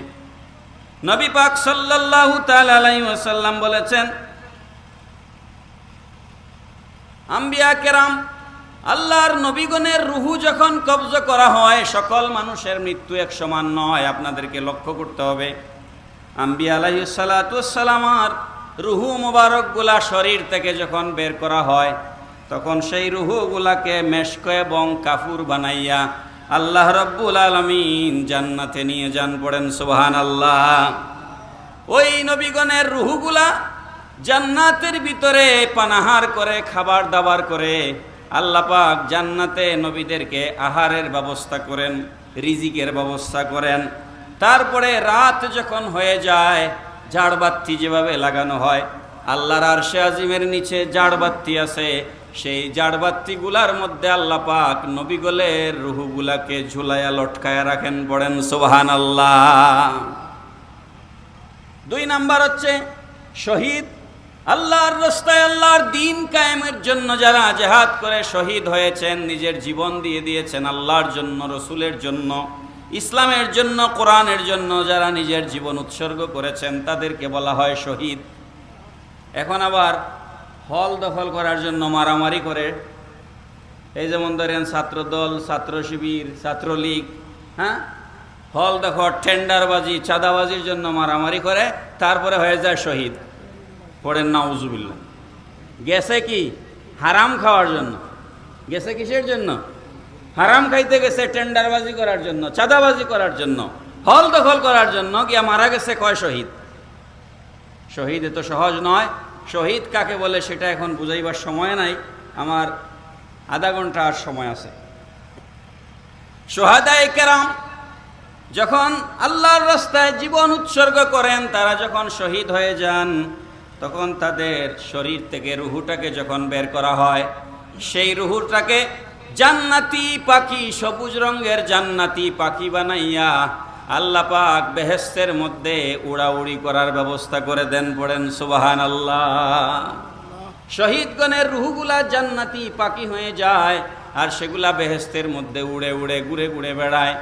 নবী পাক সাল্লাল্লাহু তাআলা আলাইহি ওয়াসাল্লাম বলেছেন, আম্বিয়া কেরাম, আল্লাহর নবীগণের রুহু যখন কবজ করা হয়, সকল মানুষের মৃত্যু এক সমান নয়। আপনাদেরকে লক্ষ্য করতে হবে, আম্বিয়া আলাইহিস সালাতু ওয়াস সালামের রুহু মোবারকগুলা শরীর থেকে যখন বের করা হয়, তখন সেই রুহুগুলাকে মেশক এবং কাফুর বানাইয়া আল্লাহ রাব্বুল আলামিন জান্নাতে নিয়ে যান। পড়েন সুবহানাল্লাহ। ওই নবীগণের রুহুগুলা জান্নাতের ভিতরে পানাহার করে, খাবার দাবার করে। আল্লাহ পাক জান্নাতে নবীদেরকে আহারের ব্যবস্থা করেন, রিজিকের ব্যবস্থা করেন। তারপরে রাত যখন হয়ে যায়, জাড়বাতি যেভাবে লাগানো হয়, আল্লাহর আরশে আজিমের নিচে জাড়বাতি আছে, সেই জাড়বাতিগুলার মধ্যে আল্লাহ পাক নবীগণের রুহুগুলাকে ঝুলাইয়া লটকায়া রাখেন। পড়েন সুবহানাল্লাহ। 2 নাম্বার হচ্ছে শহীদ। আল্লাহর রাস্তায় আল্লাহর দ্বীন কায়েমের জন্য যারা জিহাদ করে শহীদ হয়েছেন, নিজের জীবন দিয়ে দিয়েছেন আল্লাহর জন্য, রসুলের জন্য, ইসলামের জন্য, কোরআনের জন্য যারা নিজের জীবন উৎসর্গ করেছেন, তাদেরকে বলা হয় শহীদ। এখন আবার হল দখল করার জন্য মারামারি করে, এই যেমন ধরেন ছাত্রদল, ছাত্র শিবির, ছাত্রলীগ, হ্যাঁ, হল দখল, টেন্ডারবাজি, চাঁদাবাজির জন্য মারামারি করে, তারপরে হয়ে যায় শহীদ। পড়েন নাউজুবিল্লাহ। গেছে কি? হারাম খাওয়ার জন্য। গেছে কিসের জন্য? হারাম খাইতে গেছে, টেন্ডারবাজি করার জন্য, চাঁদাবাজি করার জন্য, হল দখল করার জন্য, গিয়া মারা গেছে। কয় শহীদ? শহীদ এত সহজ নয়। শহীদ কাকে বলে সেটা এখন বুঝাইবার সময় নাই, আমার আধা ঘন্টা আর সময় আছে। শুহাদায়ে কেরাম যখন আল্লাহর রাস্তায় জীবন উৎসর্গ করেন, তারা যখন শহীদ হয়ে যান, তখন তাদের শরীর থেকে রুহুটাকে যখন বের করা হয়, সেই রুহুটাকে জান্নাতি পাখি, সবুজ রঙের জান্নাতি পাখি বানাইয়া আল্লাহ পাক বেহেশতের মধ্যে উড়াউড়ি করার ব্যবস্থা করে দেন। পড়েন সুবহানাল্লাহ। শহীদগণের রুহুগুলা জান্নাতি পাখি হয়ে যায়, আর সেগুলা বেহেশতের মধ্যে উড়ে উড়ে ঘুরে ঘুরে বেড়ায়।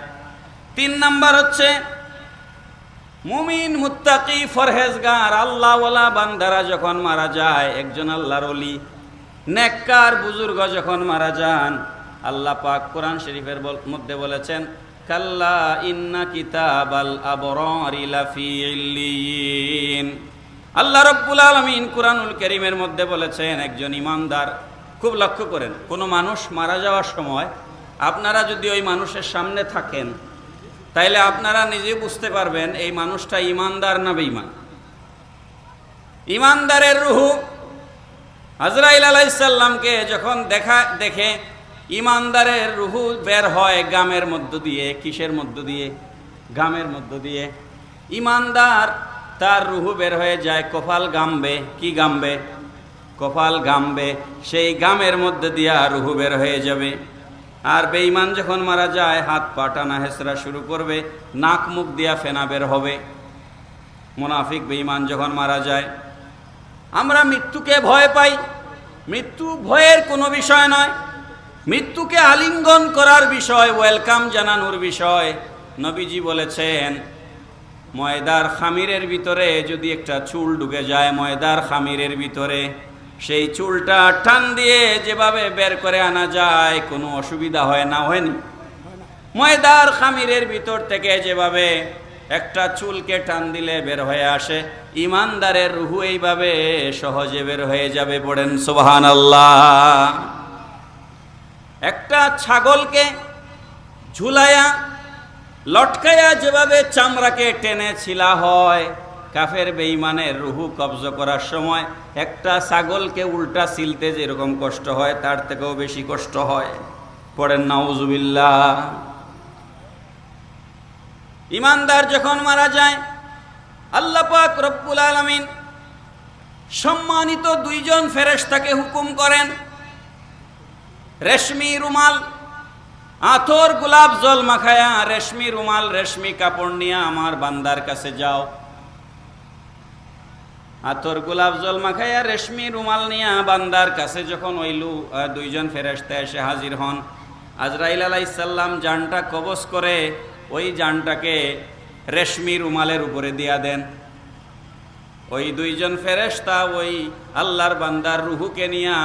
3 নাম্বার হচ্ছে মুমিন, মুত্তাকি, ফরহেজগার, আল্লাহওয়ালা বান্দারা যখন মারা যায়, একজন আল্লাহর ওলি, নেককার বুজুর্গ যখন মারা যান, আল্লাহ পাক কোরআন শরীফের মধ্যে বলেছেন, কাল্লা ইন্না কিতাবাল আবরারি লাফি ইল্লিয়িন। আল্লাহ রাব্বুল আলামিন কুরআনুল কারীমের মধ্যে বলেছেন, একজন ইমানদার খুব লক্ষ্য করেন, কোনো মানুষ মারা যাওয়ার সময় আপনারা যদি ওই মানুষের সামনে থাকেন, তাইলে আপনারা নিজে বুঝতে পারবেন এই মানুষটা ইমানদার না বেঈমান। ইমানদারের রুহু আজরাইল আলাইহিস সালামকে যখন দেখে ইমানদারের রুহু বের হয় গামের মধ্য দিয়ে। কিসের মধ্য দিয়ে? গামের মধ্য দিয়ে। ইমানদার তার রুহু বের হয়ে যায় কপাল গামবে। কি গামবে? কপাল গামবে। সেই গামের মধ্যে দিয়া রুহু বের হয়ে যাবে। আর বেঈমান যখন মারা যায় হাত পা টানা হেসরা শুরু করবে, নাক মুখ দিয়া ফেনা বের হবে। মুনাফিক বেঈমান যখন মারা যায়, আমরা মৃত্যুকে ভয় পাই। মৃত্যু ভয়ের কোনো বিষয় নয়, মৃত্যুকে আলিঙ্গন করার বিষয়, ওয়েলকাম জানানোর বিষয়। নবীজি বলেছেন, ময়দার খামিরের ভিতরে যদি একটা চুল ঢুকে যায় ময়দার খামিরের ভিতরে, সেই চুলটা টান দিয়ে যেভাবে বের করে আনা যায় কোনো অসুবিধা হয় না? হয়নি? ময়দার খামিরের ভিতর থেকে যেভাবে একটা চুলকে টান দিলে বের হয়ে আসে, ইমানদারের রুহু এইভাবে সহজে বের হয়ে যাবে। পড়েন সুবহানাল্লাহ। একটা ছাগলকে ঝুলায়া লটকায়া যেভাবে চামড়াকে টেনে ছিলা হয়, কাফের বেঈমানের রুহু কবজ করার সময় একটা ছাগলকে উল্টা ছিলতে যেরকম কষ্ট হয় তার থেকেও বেশি কষ্ট হয়। পড়েন নাউজুবিল্লাহ। ইমানদার যখন মারা যায়, আল্লাহ পাক রব্বুল আলামিন সম্মানিত দুইজন ফেরেশতাকে হুকুম করেন, রেশমি রুমাল, আতর গোলাপ জল মাখায়া রেশমি রুমাল রেশমি কাপড় নিয়ে আমার বান্দার কাছে যাও। আতর গোলাপ জল মাখায়া রেশমি রুমাল নিয়ে বান্দার কাছে যখন দুইজন ফেরেশতা এসে হাজির হন, আজরাইল আলাইহিস সালাম জানটা কবজ করে ওই জানটাকে রেশমি রুমালের উপরে দিয়া দেন। ওই দুইজন ফেরেশতা ওই আল্লাহর বান্দার রুহুকে নিয়ে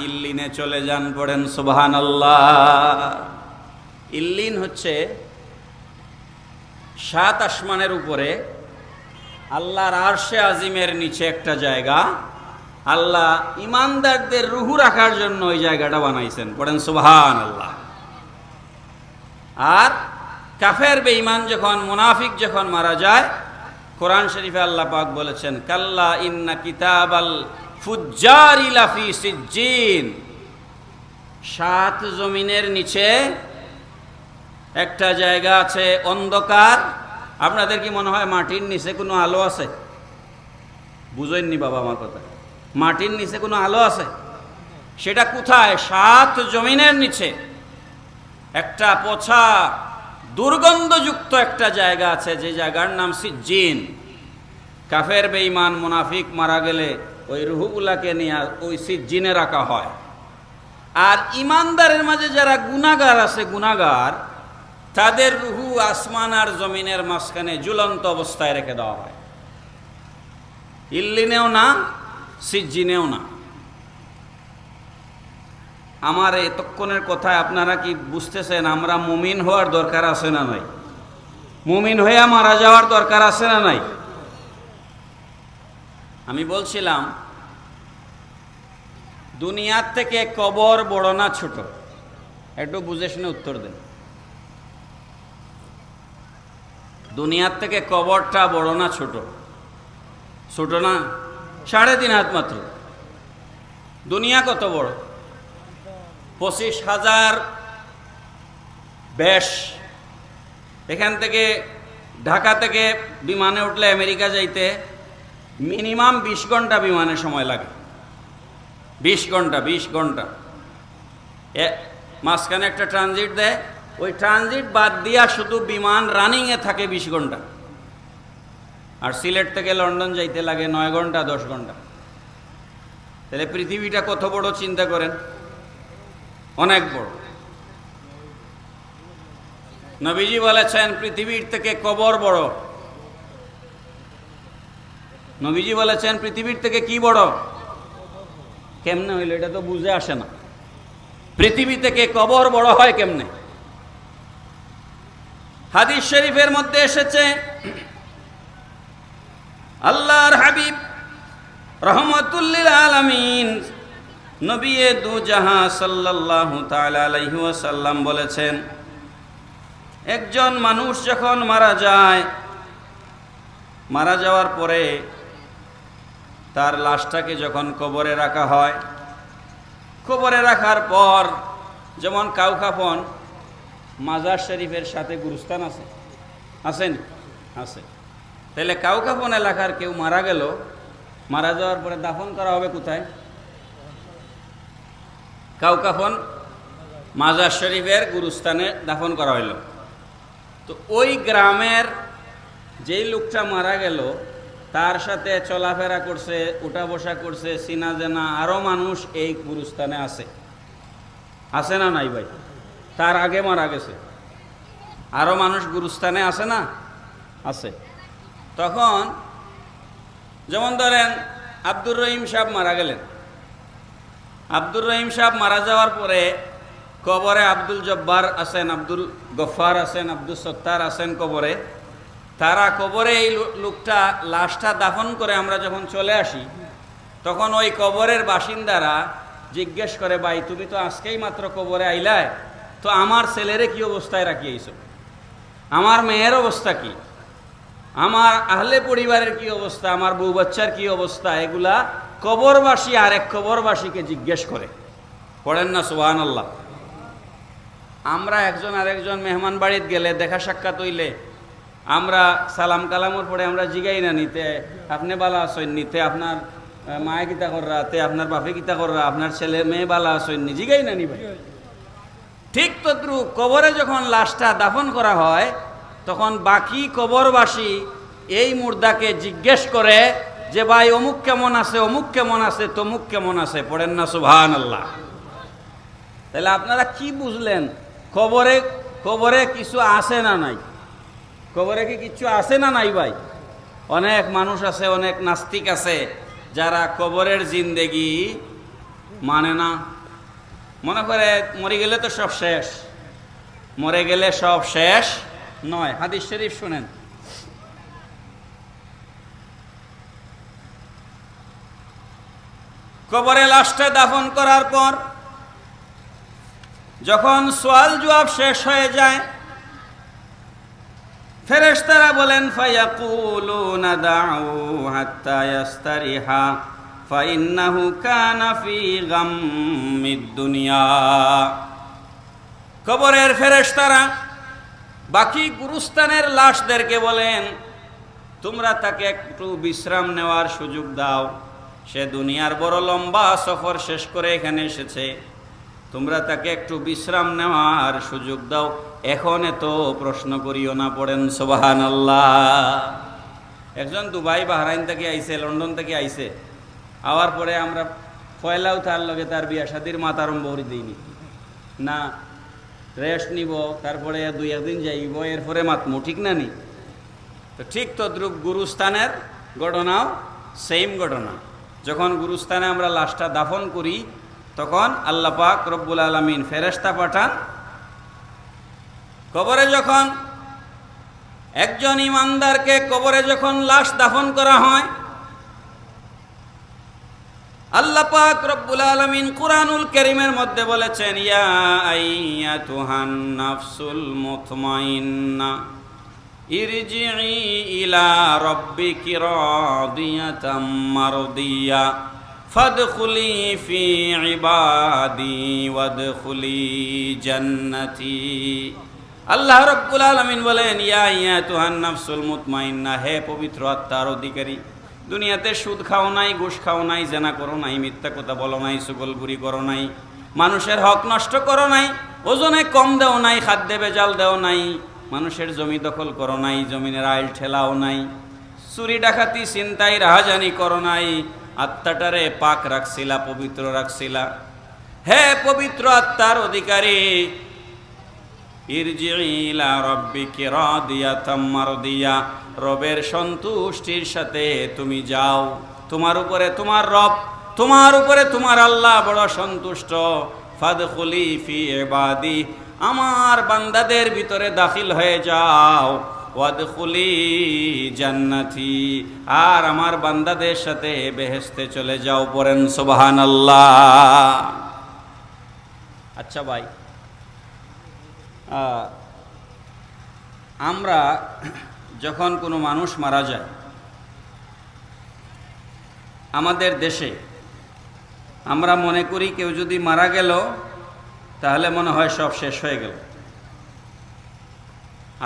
ইল্লিনে চলে যান। পড়েন সুবহানাল্লাহ। ইল্লিন হচ্ছে 7 আসমানের উপরে আল্লাহর আরশে আজিমের নিচে একটা জায়গা। আল্লাহ ইমানদারদের রুহু রাখার জন্য ওই জায়গাটা বানাইছেন। পড়েন সুবহানাল্লাহ। আর কাফের বেঈমান যখন, মুনাফিক যখন মারা যায়, কোরআন শরীফে আল্লাহ পাক বলেছেন, কাল্লা ইন্না কিতাবাল ফুজ্জারি লাফি সিজ্জিন। 7 জমিনের নিচে একটা জায়গা আছে অন্ধকার। আপনাদের কি মনে হয় মাটির নিচে কোনো আলো আছে? বুঝেননি বাবা আমার কথা। মাটির নিচে কোনো আলো আছে? সেটা কোথায়? 7 জমিনের নিচে একটা পচা দুর্গন্ধযুক্ত একটা জায়গা আছে, যে জায়গার নাম সিজ্জিন। কাফের বেঈমান মুনাফিক মারা গেলে ওই রুহুগুলাকে নিয়ে ওই সিজ্জিনে রাখা হয়। আর ইমানদারের মাঝে যারা গুনাহগার আছে, গুনাহগার, তাদের রুহু আসমান আর জমিনের মাঝখানে ঝুলন্ত অবস্থায় রেখে দেওয়া হয়। ইল্লিনেও না, সিজ্জিনেও না। আমার এতক্ষণের কথায় আপনারা কি বুঝতেছেন আমরা মুমিন হওয়ার দরকার আছে না নাই? মুমিন হইয়া মারা যাওয়ার দরকার আছে না নাই? আমি বলছিলাম দুনিয়ার থেকে কবর বড় না ছোট? একটু বুঝে শুনে উত্তর দেন। দুনিয়ার থেকে কবরটা বড় না ছোট? ছোট না? 3.5 হাত মাত্র। দুনিয়া কত বড়? 25,000 ব্যাস। এখান থেকে ঢাকা থেকে বিমানে উঠলে আমেরিকা যাইতে মিনিমাম 20 ঘন্টা বিমানে সময় লাগে। 20 ঘন্টা। মাঝখানে একটা ট্রানজিট দেয়, ওই ট্রানজিট বাদ দিয়া শুধু বিমান রানিংয়ে থাকে 20 ঘন্টা। আর সিলেট থেকে লন্ডন যাইতে লাগে 9 ঘন্টা 10 ঘন্টা। তাহলে পৃথিবীটা কত বড় চিন্তা করেন। অনেক বড়। নবীজি বলেছেন পৃথিবীর থেকে কবর বড়। নবীজি বলেছেন পৃথিবীর থেকে কি বড়? কেমনে হইল এটা তো বুঝে আসে না। পৃথিবী থেকে কবর বড় হয় কেমনে? হাদিস শরীফের মধ্যে এসেছে, আল্লাহর হাবিব রহমতুল লিল আলামিন নবী দু জাহাঁ সাল্লাল্লাহু তাআলা আলাইহি ওয়াসাল্লাম বলেছেন, একজন মানুষ যখন মারা যায়, মারা যাওয়ার পরে তার লাশটাকে যখন কবরে রাখা হয়, কবরে রাখার পর যেমন কাউকাফন মাজার শরীফের সাথে গুরুস্থান আছে, আছেন? আছে। তাহলে কাউকাফন এলাকার কেউ মারা গেল, মারা যাওয়ার পরে দাফন করা হবে কোথায়? কাউকাফন মাজার শরীফের গুরুস্থানে দাফন করা হইল। তো ওই গ্রামের যেই লোকটা মারা গেল তার সাথে চলাফেরা করছে, উঠা বসা করছে, চিনা জানা আরও মানুষ এই গুরুস্থানে আছে, আছে না নাই ভাই? তার আগে মারা গেছে, আরও মানুষ গুরুস্থানে আছে না? আছে। তখন যেমন ধরেন আব্দুর রহিম সাহেব মারা গেলেন, আব্দুর রহিম সাহেব মারা যাওয়ার পরে কবরে আব্দুল জব্বার আছেন, আব্দুল গফার আছেন, আব্দুল সত্তার আছেন কবরে। তারা কবরে এই লোকটা লাশটা দাফন করে আমরা যখন চলে আসি, তখন ওই কবরের বাসিন্দারা জিজ্ঞেস করে, ভাই তুমি তো আজকেই মাত্র কবরে আইলায়, তো আমার ছেলেরে কি অবস্থায় রাখিয়েছ, আমার মেয়ের অবস্থা কি, আমার আহলে পরিবারের কি অবস্থা, আমার বউ বাচ্চার কি অবস্থা, এগুলা কবরবাসী আরেক কবরবাসীকে জিজ্ঞেস করে। পড়েন না সুবহানাল্লাহ? আমরা একজন আরেকজন মেহমান বাড়িতে গেলে, দেখা সাক্ষাৎ হইলে আমরা সালাম কালামর পরে আমরা জিগাই না নিতে আপনি বালা আসেন নিতে, আপনার মায়ে কিতা কররা তে, আপনার বাপে কিতা কররা, আপনার ছেলে মেয়ে বালা আসেন নি, জিগাই না নি ভাই? ঠিক তদ্রুপ কবরে যখন লাশটা দাফন করা হয়, তখন বাকি কবরবাসী এই মুর্দাকে জিজ্ঞেস করে যে ভাই অমুক কেমন আছে, অমুক কেমন আছে, তমুক কেমন আছে। পড়েন না সুবহানাল্লাহ? তাহলে আপনারা কি বুঝলেন? কবরে কবরে কিছু আছে না নাই? কবরে কি কিছু আছে না নাই ভাই? অনেক মানুষ আছে, অনেক নাস্তিক আছে যারা কবরের জিন্দেগি মানে না, মনে করে মরে গেলে তো সব শেষ, মরে গেলে সব শেষ নয়। হাদিস শরীফ শুনেন, কবরে লাশটা দাফন করার পর যখন সওয়াল জবাব শেষ হয়ে যায়, ফেরেশতারা বলেন, ফায়াকুলুনা দাউ হাত্তা ইয়াস্তারিহা ফাইন্নাহু কানা ফি গাম্মিদ দুনিয়া। কবরের ফেরেশতারা বাকি গুরুস্থানের লাশদেরকে বলেন, তোমরা তাকে একটু বিশ্রাম নেওয়ার সুযোগ দাও, সে দুনিয়ার বড় লম্বা সফর শেষ করে এখানে এসেছে, তোমরা তাকে একটু বিশ্রাম নেওয়ার সুযোগ দাও, এখন এত প্রশ্ন করিও না। পড়েন সুবহানাল্লাহ? একজন দুবাই বাহরাইন থেকে আইছে, লন্ডন থেকে আইছে, আওয়ার পরে আমরা পয়লাও তার লগে তার বিয়া শাদির মাতারম্ভ করে দিইনি না, রেস্ট নিব, তারপরে দুই একদিন যাইব, এরপরে মাতমু, ঠিক না নি? তো ঠিক তদ্রুপ গুরুস্থানের ঘটনাও সেম ঘটনা। যখন গুরুস্থানে আমরা লাশটা দাফন করি, তখন আল্লাহ পাক রব্বুল আলামিন ফেরেশতা পাঠান। কবরে যখন একজন ইমানদারকে কবরে যখন লাশ দাফন করা হয়, আল্লাহ পাক রব্বুল আলামিন কুরআনুল কারীমের মধ্যে বলেছেন, ইয়া আইয়াতুহান নাফসুল মুতমাইন্না ইরজিই ইলা রাব্বিকি রাদিয়াতাম মারদিয়া ফাদখুলি ফি ইবাদি ওয়াদখুলি জান্নাতি। আল্লাহ রাব্বুল আলামিন বলেন, ইয়া আইয়াতুহান নাফসুল মুতমাইন্না, হে পবিত্র আত্মার অধিকারী, দুনিয়াতে সুদ খাও নাই, ঘুষ খাও নাই, জেনা করো নাই, মিথ্যা কথা বলো নাই, সুগলগুড়ি করো নাই, মানুষের হক নষ্ট করো নাই, ওজনে কম দেও নাই, খাদ্যে ভেজাল দেও নাই, মানুষের জমি দখল করো নাই, জমিনের আইল ঠেলাও নাই, চুরি ডাকাতি ছিনতাই রাহাজানি করো নাই, আত্মাটারে পাক রাখছিলা, পবিত্র রাখছিলা। হে পবিত্র আত্মার অধিকারী, ইরজিই ইলা রাব্বিকি রাদিয়াতাম মারদিয়া, রবের সন্তুষ্টির সাথে তুমি যাও। তোমার উপরে তোমার রব, তোমার উপরে তোমার আল্লাহ বড় সন্তুষ্ট। ফাদখুলি ফি ইবাদি, আমার বান্দাদের ভিতরে দাখিল হয়ে যাও। ওয়াদখুলি জান্নাতি, আর আমার বান্দাদের সাথে বেহেশতে চলে যাও। পড়েন সুবহানাল্লাহ। আচ্ছা ভাই, আমরা যখন কোনো মানুষ মারা যায় আমাদের দেশে, আমরা মনে করি কেউ যদি মারা গেল তাহলে মনে হয় সব শেষ হয়ে গেল।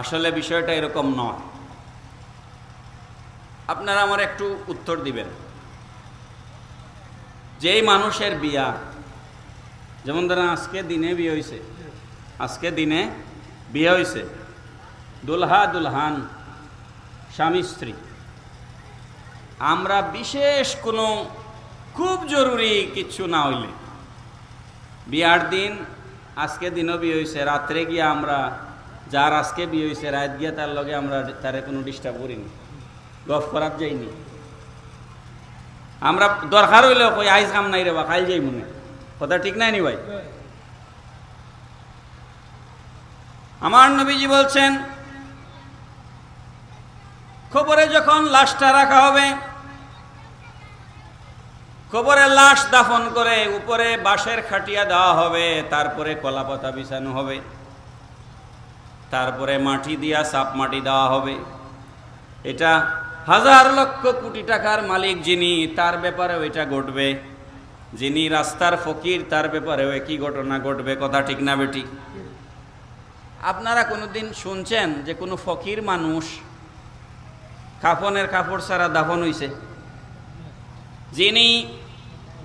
আসলে বিষয়টা এরকম নয়। আপনারা আমার একটু উত্তর দিবেন। যেই মানুষের বিয়া, যেমন ধরেন আজকে দিনে বিয়ে হয়েছে, আজকে দিনে বিয়ে হয়েছে, দুলহা দুলহান, স্বামী স্ত্রী, আমরা বিশেষ কোনো খুব জরুরি কিছু না হইলে বিয়ার দিন, আজকে দিনও বিয়ে হয়েছে, রাত্রে গিয়ে আমরা যার আজকে বিয়ে হয়েছে রাত গিয়ে তার লগে আমরা তারে কোনো ডিস্টার্ব করিনি, গফ করার যাইনি। আমরা দরকার হইলেও কই আইজ কাম নাই রে বা কাল যাই মনে, কথা ঠিক নাই নি ভাই? আমার নবীজি বলছেন, কবরে যখন লাশটা রাখা হবে, কবরে লাশ দাফন করে উপরে বাঁশের খাটিয়া দেওয়া হবে, তারপরে কলাপাতা বিছানো হবে, তারপরে মাটি দিয়া সাপ মাটি দেওয়া হবে। এটা হাজার লক্ষ কোটি টাকার মালিক যিনি, তার ব্যাপারেও এটা ঘটবে। যিনি রাস্তার ফকির, তার ব্যাপারেও একই ঘটনা ঘটবে। কথা ঠিক না বেটি? আপনারা কোনোদিন শুনছেন যে কোনো ফকির মানুষ কাফনের কাপড় ছাড়া দাফন হইছে? যিনি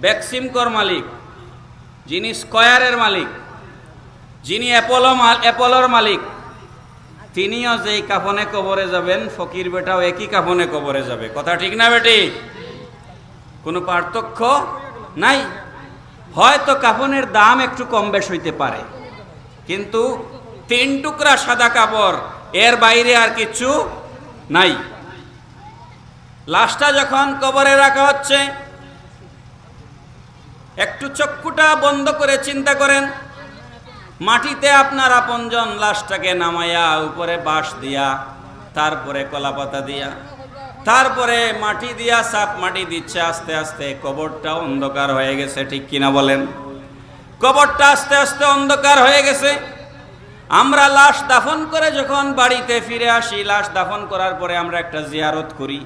বেক্সিমকোর মালিক, যিনি স্কয়ারের মালিক, যিনি অ্যাপোলোর মালিক, তিনিও যেই কাফনে কবরে যাবেন, ফকির বেটাও একই কাফনে কবরে যাবে। কথা ঠিক না বেটি? কোনো পার্থক্য নাই। হয়তো কাফনের দাম একটু কম বেশ হইতে পারে, কিন্তু 3 টুকরা সাদা কাপড়, এর বাইরে আর কিছু নাই। লাশটা যখন কবরে রাখা হচ্ছে, একটু চক্ষুটা বন্ধ করে চিন্তা করেন, মাটিতে আপনার আপনজন লাশটাকে নামাইয়া উপরে বাঁশ দিয়া, তারপরে কলাপাতা দিয়া, তারপরে মাটি দিয়া সাপ মাটি দিচ্ছে। আস্তে আস্তে কবরটা অন্ধকার হয়ে গেছে, ঠিক কিনা বলেন? কবরটা আস্তে আস্তে অন্ধকার হয়ে গেছে। আমরা লাশ দাফন করে যখন বাড়িতে ফিরে আসি, লাশ দাফন করার পরে আমরা একটা জিয়ারত করি।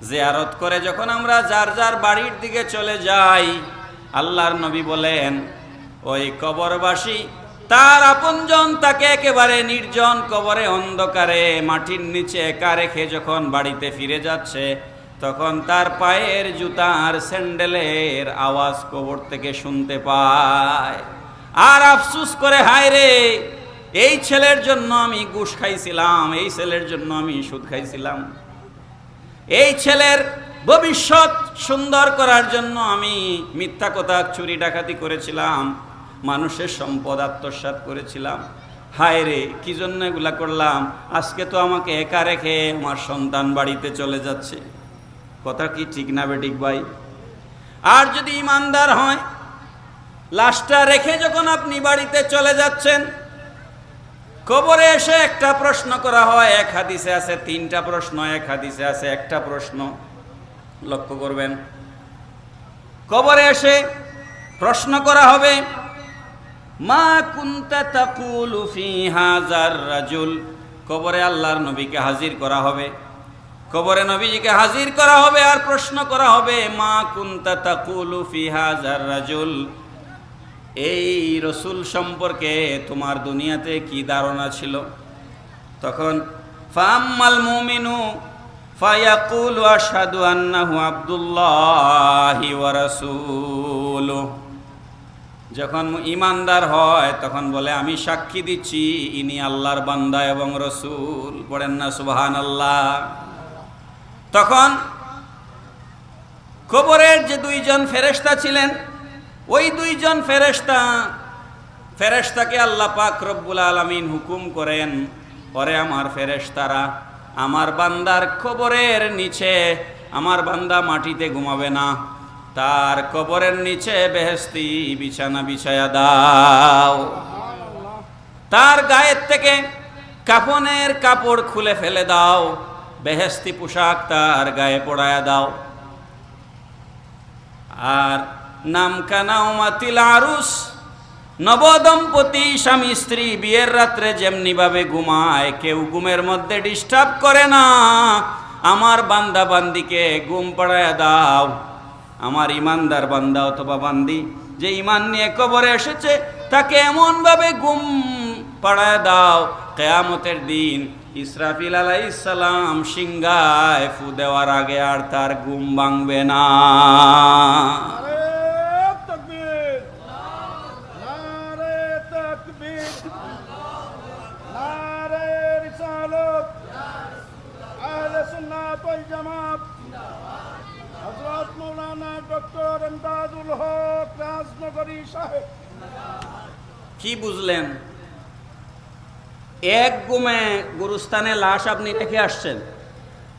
জিয়ারত করে যখন আমরা যার যার বাড়ির দিকে চলে যাই, আল্লাহর নবী বলেন, ওই কবরবাসী তার আপনজন তাকে একেবারে নির্জন কবরে অন্ধকারে মাটির নিচে একা রেখে যখন বাড়িতে ফিরে যাচ্ছে, তখন তার পায়ের জুতার স্যান্ডেলের আওয়াজ কবর থেকে শুনতে পায়। আর আফসুস করে, হায় রে, এই ছেলের জন্য আমি ঘুষ খাইছিলাম, এই ছেলের জন্য আমি সুদ খাইছিলাম, এই ছেলের ভবিষ্যৎ সুন্দর করার জন্য আমি মিথ্যা কথা, চুরি ডাকাতি করেছিলাম, মানুষের সম্পদ আত্মসাৎ করেছিলাম। হায় রে, কি জন্য এগুলা করলাম? আজকে তো আমাকে একা রেখে আমার সন্তান বাড়িতে চলে যাচ্ছে। কথা কি ঠিক না বেঠিক ভাই? আর যদি ইমানদার হয়, লাশটা রেখে যখন আপনি বাড়িতে চলে যাচ্ছেন, কবরে এসে একটা প্রশ্ন করা হয়। এক হাদিসে আছে 3টা প্রশ্ন, এক হাদিসে আছে একটা প্রশ্ন। লক্ষ্য করবেন, কবরে এসে প্রশ্ন করা হবে, মা কুনতা তাকুলু ফি হাযার রাজুল। কবরে আল্লাহর নবীকে হাজির করা হবে, কবরে নবীজিকে হাজির করা হবে, আর প্রশ্ন করা হবে, মা কুনতা তাকুলু ফি হাযার রাজুল, এই রসুল সম্পর্কে তোমার দুনিয়াতে কি ধারণা ছিল? তখন ফাম্মাল মুমিনু ফায়াকুলু আশহাদু আন্নাহু আবদুল্লাহি ওয়া রাসূলুহু। যখন ইমানদার হয় তখন বলে, আমি সাক্ষী দিচ্ছি ইনি আল্লাহর বান্দা এবং রসুল। পড়েন না সুবহানাল্লাহ? তখন কবরের যে 2জন ফেরেশতা ছিলেন, ওই 2জন ফেরেশতাকে আল্লাহ পাক রব্বুল আলামিন হুকুম করেন, পরে আমার ফেরেশতারা আমার বান্দার কবরের নিচে, আমার বান্দা মাটিতে ঘুমাবে না, তার কবরের নিচে বেহেশতি বিছানা বিছায়া দাও। তার গায়ের থেকে কাফনের কাপড় খুলে ফেলে দাও, বেহেশতি পোশাক তার গায়ে পরায়া দাও। আর নামকানাউমাতিল আরুস, নবদম্পতি স্বামী স্ত্রী বিয়ের রাত্রে যেমনি ভাবে ঘুমায়, কেউ ঘুমের মধ্যে ডিস্টার্ব করে না, আমার বান্দা বান্দিকে ঘুম পাড়ায় দাও। আমার ইমানদার বান্দা অথবা বান্দি যে ইমান নিয়ে কবরে এসেছে, তাকে এমনভাবে ঘুম পাড়ায় দাও, কিয়ামতের দিন ইসরাফিল আলাইহিস সালাম সিংহায় ফু দেওয়ার আগে আর তার ঘুম ভাঙবে না। কি বুঝলেন? এক গুমে গুরুস্থানে লাশ আপনি রেখে আসছেন,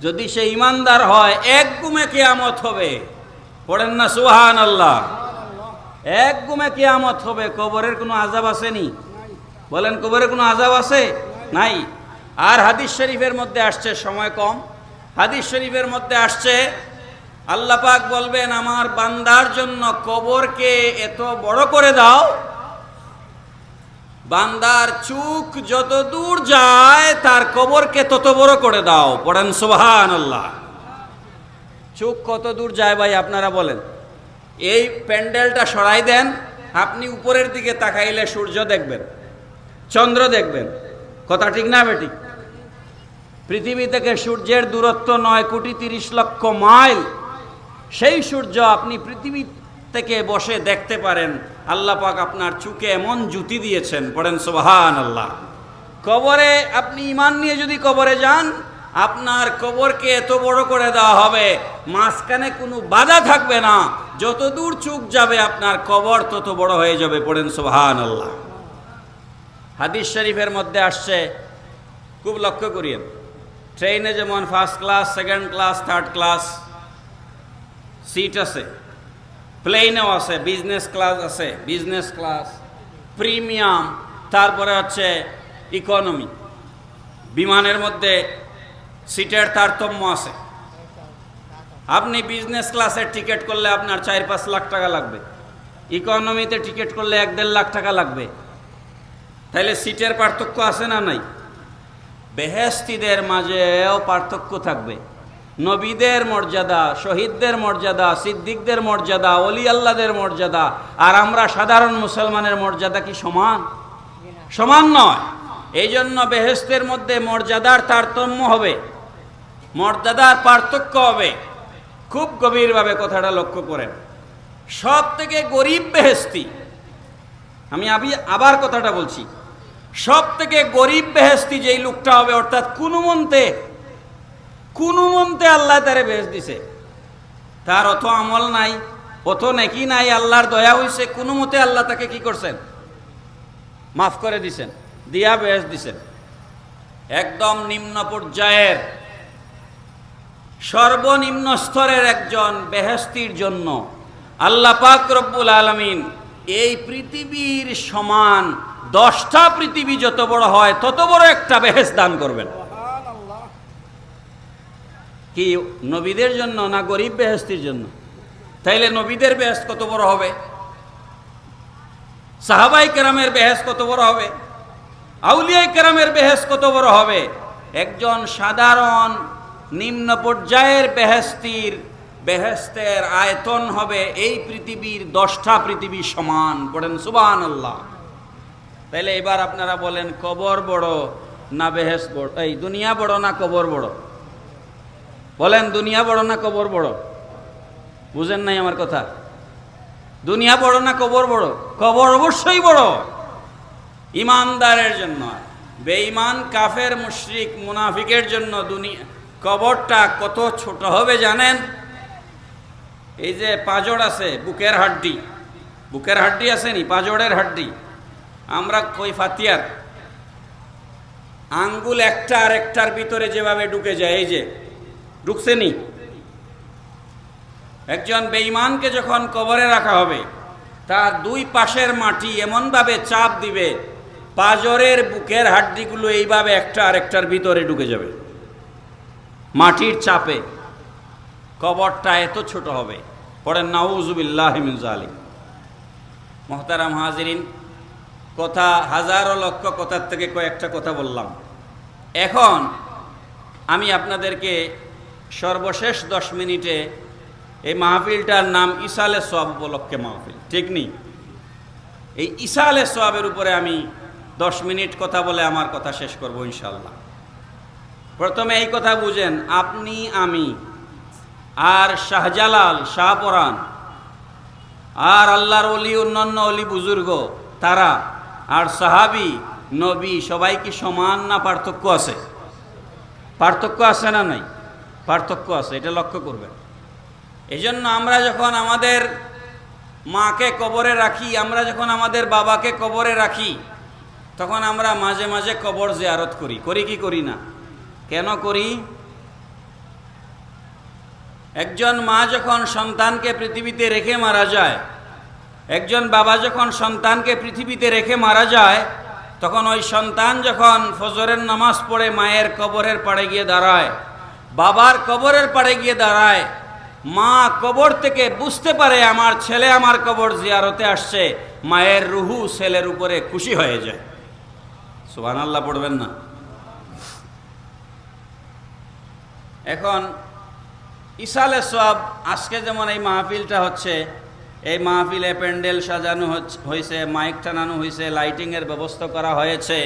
যদি সে ইমানদার হয় এক গুমে কিয়ামত হবে। পড়েন না সুবহানাল্লাহ। এক গুমে কিয়ামত হবে। কবরের কোনো আযাব আসেনি? বলেন, কবরের কোনো আযাব আছে? নাই। আর হাদিস শরীফের মধ্যে আসছে, সময় কম, হাদিস শরীফের মধ্যে আসছে আল্লাহ পাক বলবেন, আমার বান্দার জন্য কবরকে এত বড় করে দাও, বান্দার চোখ যত দূর যায় তার কবরকে তত বড় করে দাও। পড়েন সুবহানাল্লাহ। চোখ কত দূর যায় ভাই আপনারা বলেন? এই প্যান্ডেলটা সরাই দেন, আপনি উপরের দিকে তাকাইলে সূর্য দেখবেন, চন্দ্র দেখবেন। কথা ঠিক না বেঠিক? পৃথিবী থেকে সূর্যের দূরত্ব 9,30,00,000 মাইল। সেই সূর্য আপনি পৃথিবী থেকে বসে দেখতে পারেন। আল্লাহ পাক আপনার চোখে এমন জ্যোতি দিয়েছেন। পড়েন সুবহানাল্লাহ। কবরে আপনি ঈমান নিয়ে যদি কবরে যান, আপনার কবরকে এত বড় করে দেওয়া হবে, মাঝখানে কোনো বাধা থাকবে না। যত দূর চোখ যাবে আপনার কবর তত বড় হয়ে যাবে। পড়েন সুবহানাল্লাহ। হাদিস শরীফের মধ্যে আসছে, খুব লক্ষ্য করিয়েন, ট্রেনে যেমন first class, second class, third class seat আছে, প্লেনেও আছে, বিজনেস ক্লাস আছে, বিজনেস ক্লাস, প্রিমিয়াম, তারপরে হচ্ছে ইকোনমি। বিমানের মধ্যে সিটের তারতম্য আছে। আপনি বিজনেস ক্লাসের টিকিট করলে আপনার 4-5 লাখ টাকা লাগবে, ইকোনমিতে টিকিট করলে 1-1.5 লাখ টাকা লাগবে। তাহলে সিটের পার্থক্য আছে না নাই? বেহেশতীদের মাঝেও পার্থক্য থাকবে। নবীদের মর্যাদা, শহীদদের মর্যাদা, সিদ্দিকদের মর্যাদা, ওলি আল্লাহদের মর্যাদা আর আমরা সাধারণ মুসলমানের মর্যাদা কি সমান? সমান নয়। এই জন্য বেহেশতের মধ্যে মর্যাদার তারতম্য হবে, মর্যাদার পার্থক্য হবে। খুব গভীরভাবে কথাটা লক্ষ্য করেন। সব থেকে গরিব বেহেশতি, আমি আবার কথাটা বলছি, সব থেকে গরিব বেহেশতি যেই লোকটা হবে, অর্থাৎ কোন মন্তে আল্লাহ তারে বেহেশত দিছে, তার অত আমল নাই, অত নেকি নাই, আল্লাহর দয়া হইছে, কোনো মতে আল্লাহ তাকে কি করছেন? মাফ করে দিছেন, দিয়া বেহেশত দিছেন। একদম নিম্ন পর্যায়ের, সর্বনিম্ন স্তরের একজন বেহেশতির জন্য আল্লাহ পাক রব্বুল আলামিন এই পৃথিবীর সমান 10টা পৃথিবী যত বড় হয় তত বড় একটা বেহেশত দান করবেন। কি নবীদের জন্য না গরিব বেহেশতির জন্য? তাইলে নবীদের বেহেশত কত বড় হবে? সাহাবায়ে কেরামের বেহেশত কত বড় হবে? আউলিয়ায়ে কেরামের বেহেশত কত বড় হবে? একজন সাধারণ নিম্ন পর্যায়ের বেহেশতের আয়তন হবে এই পৃথিবীর 10টা পৃথিবী সমান। পড়েন সুবহানাল্লাহ। তাইলে এবার আপনারা বলেন, কবর বড় না বেহেশত বড়? এই দুনিয়া বড় না কবর বড়? বলেন, দুনিয়া বড় না কবর বড়? বুঝেন নাই আমার কথা? দুনিয়া বড় না কবর বড়? কবর অবশ্যই বড় ইমানদারের জন্য। বেঈমান, কাফের, মুশরিক, মুনাফিকের জন্য কবরটা কত ছোট হবে জানেন? এই যে পাঁজর আছে, বুকের হাড্ডি আছে নি, পাঁজরের হাড্ডি, আমরা কই ফাতিয়ার আঙ্গুল একটা আর একটার ভিতরে যেভাবে ঢুকে যায়, এই যে ঢুকছে নি। একজন বেঈমানকে যখন কবরে রাখা হবে, তার দুই পাশের মাটি এমনভাবে চাপ দিবে পাঁজরের বুকের হাড্ডিগুলো এইভাবে একটা আরেকটার ভিতরে ঢুকে যাবে মাটির চাপে। কবরটা এত ছোট হবে, পড়েন নাউযুবিল্লাহি মিন যালিক। মুহতারাম হাজিরিন, কথা হাজারো লক্ষ কথার থেকে কয়েকটা কথা বললাম। এখন আমি আপনাদেরকে সর্বশেষ 10 মিনিটে এই মাহফিলটার নাম ইসালে সোয়াব উপলক্ষে মাহফিল, ঠিক নেই? এই ইসালে সোয়াবের উপরে আমি 10 মিনিট কথা বলে আমার কথা শেষ করব ইনশাল্লাহ। প্রথমে এই কথা বুঝেন, আপনি, আমি আর শাহজালাল, শাহপরান আর আল্লাহর অলি, অন্যান্য অলি বুজুর্গ তারা আর সাহাবি, নবী সবাই কি সমান না পার্থক্য আছে? পার্থক্য আছে না নাই? পার্থক্য আছে, এটা লক্ষ্য করবেন। এই জন্য আমরা যখন আমাদের মাকে কবরে রাখি, আমরা যখন আমাদের বাবাকে কবরে রাখি, তখন আমরা মাঝে মাঝে কবর জিয়ারত করি, করি কি করি না? কেন করি? একজন মা যখন সন্তানকে পৃথিবীতে রেখে মারা যায়, একজন বাবা যখন সন্তানকে পৃথিবীতে রেখে মারা যায়, তখন ওই সন্তান যখন ফজরের নামাজ পড়ে মায়ের কবরের পাড়ে গিয়ে দাঁড়ায়, বাবার কবরের পাড়ে গিয়ে দাঁড়ায়, মা কবর থেকে বুঝতে পারে আমার ছেলে আমার কবর জিয়ারতে আসছে, মায়ের রুহু ছেলের উপরে খুশি হয়ে যায়। সুবহানাল্লাহ পড়বেন না? এখন ইসালে সোয়াব, আজকে যেমন এই মাহফিলটা হচ্ছে, এই মাহফিলে প্যান্ডেল সাজানো হয়েছে, মাইক টানানো হয়েছে, লাইটিংয়ের ব্যবস্থা করা হয়েছে,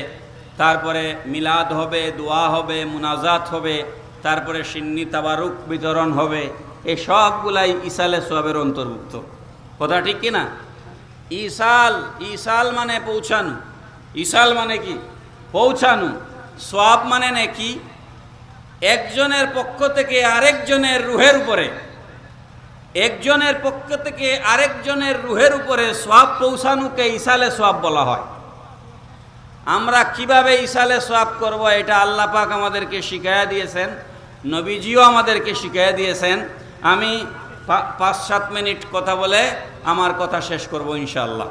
তারপরে মিলাদ হবে, দোয়া হবে, মুনাজাত হবে, তারপরে সিন্নি তাবারুক বিতরণ হবে, এই সবগুলাই ইসালে সোয়াবের অন্তর্ভুক্ত। কথা ঠিক কিনা? ইসাল, ইসাল মানে পৌঁছানো, ইসাল মানে কি? পৌঁছানো। সোয়াব মানে নাকি একজনের পক্ষ থেকে আরেকজনের রুহের উপরে, একজনের পক্ষ থেকে আরেকজনের রুহের উপরে সোয়াব পৌঁছানোকে ইসালে সোয়াব বলা হয়। আমরা কিভাবে ইসালে সোয়াব করব, এটা আল্লাহ পাক আমাদেরকে শিখাইয়া দিয়েছেন, নবীজিও আমাদেরকে শিখাইয়া দিয়েছেন। আমি 5-7 মিনিট কথা বলে আমার কথা শেষ করব ইনশাআল্লাহ।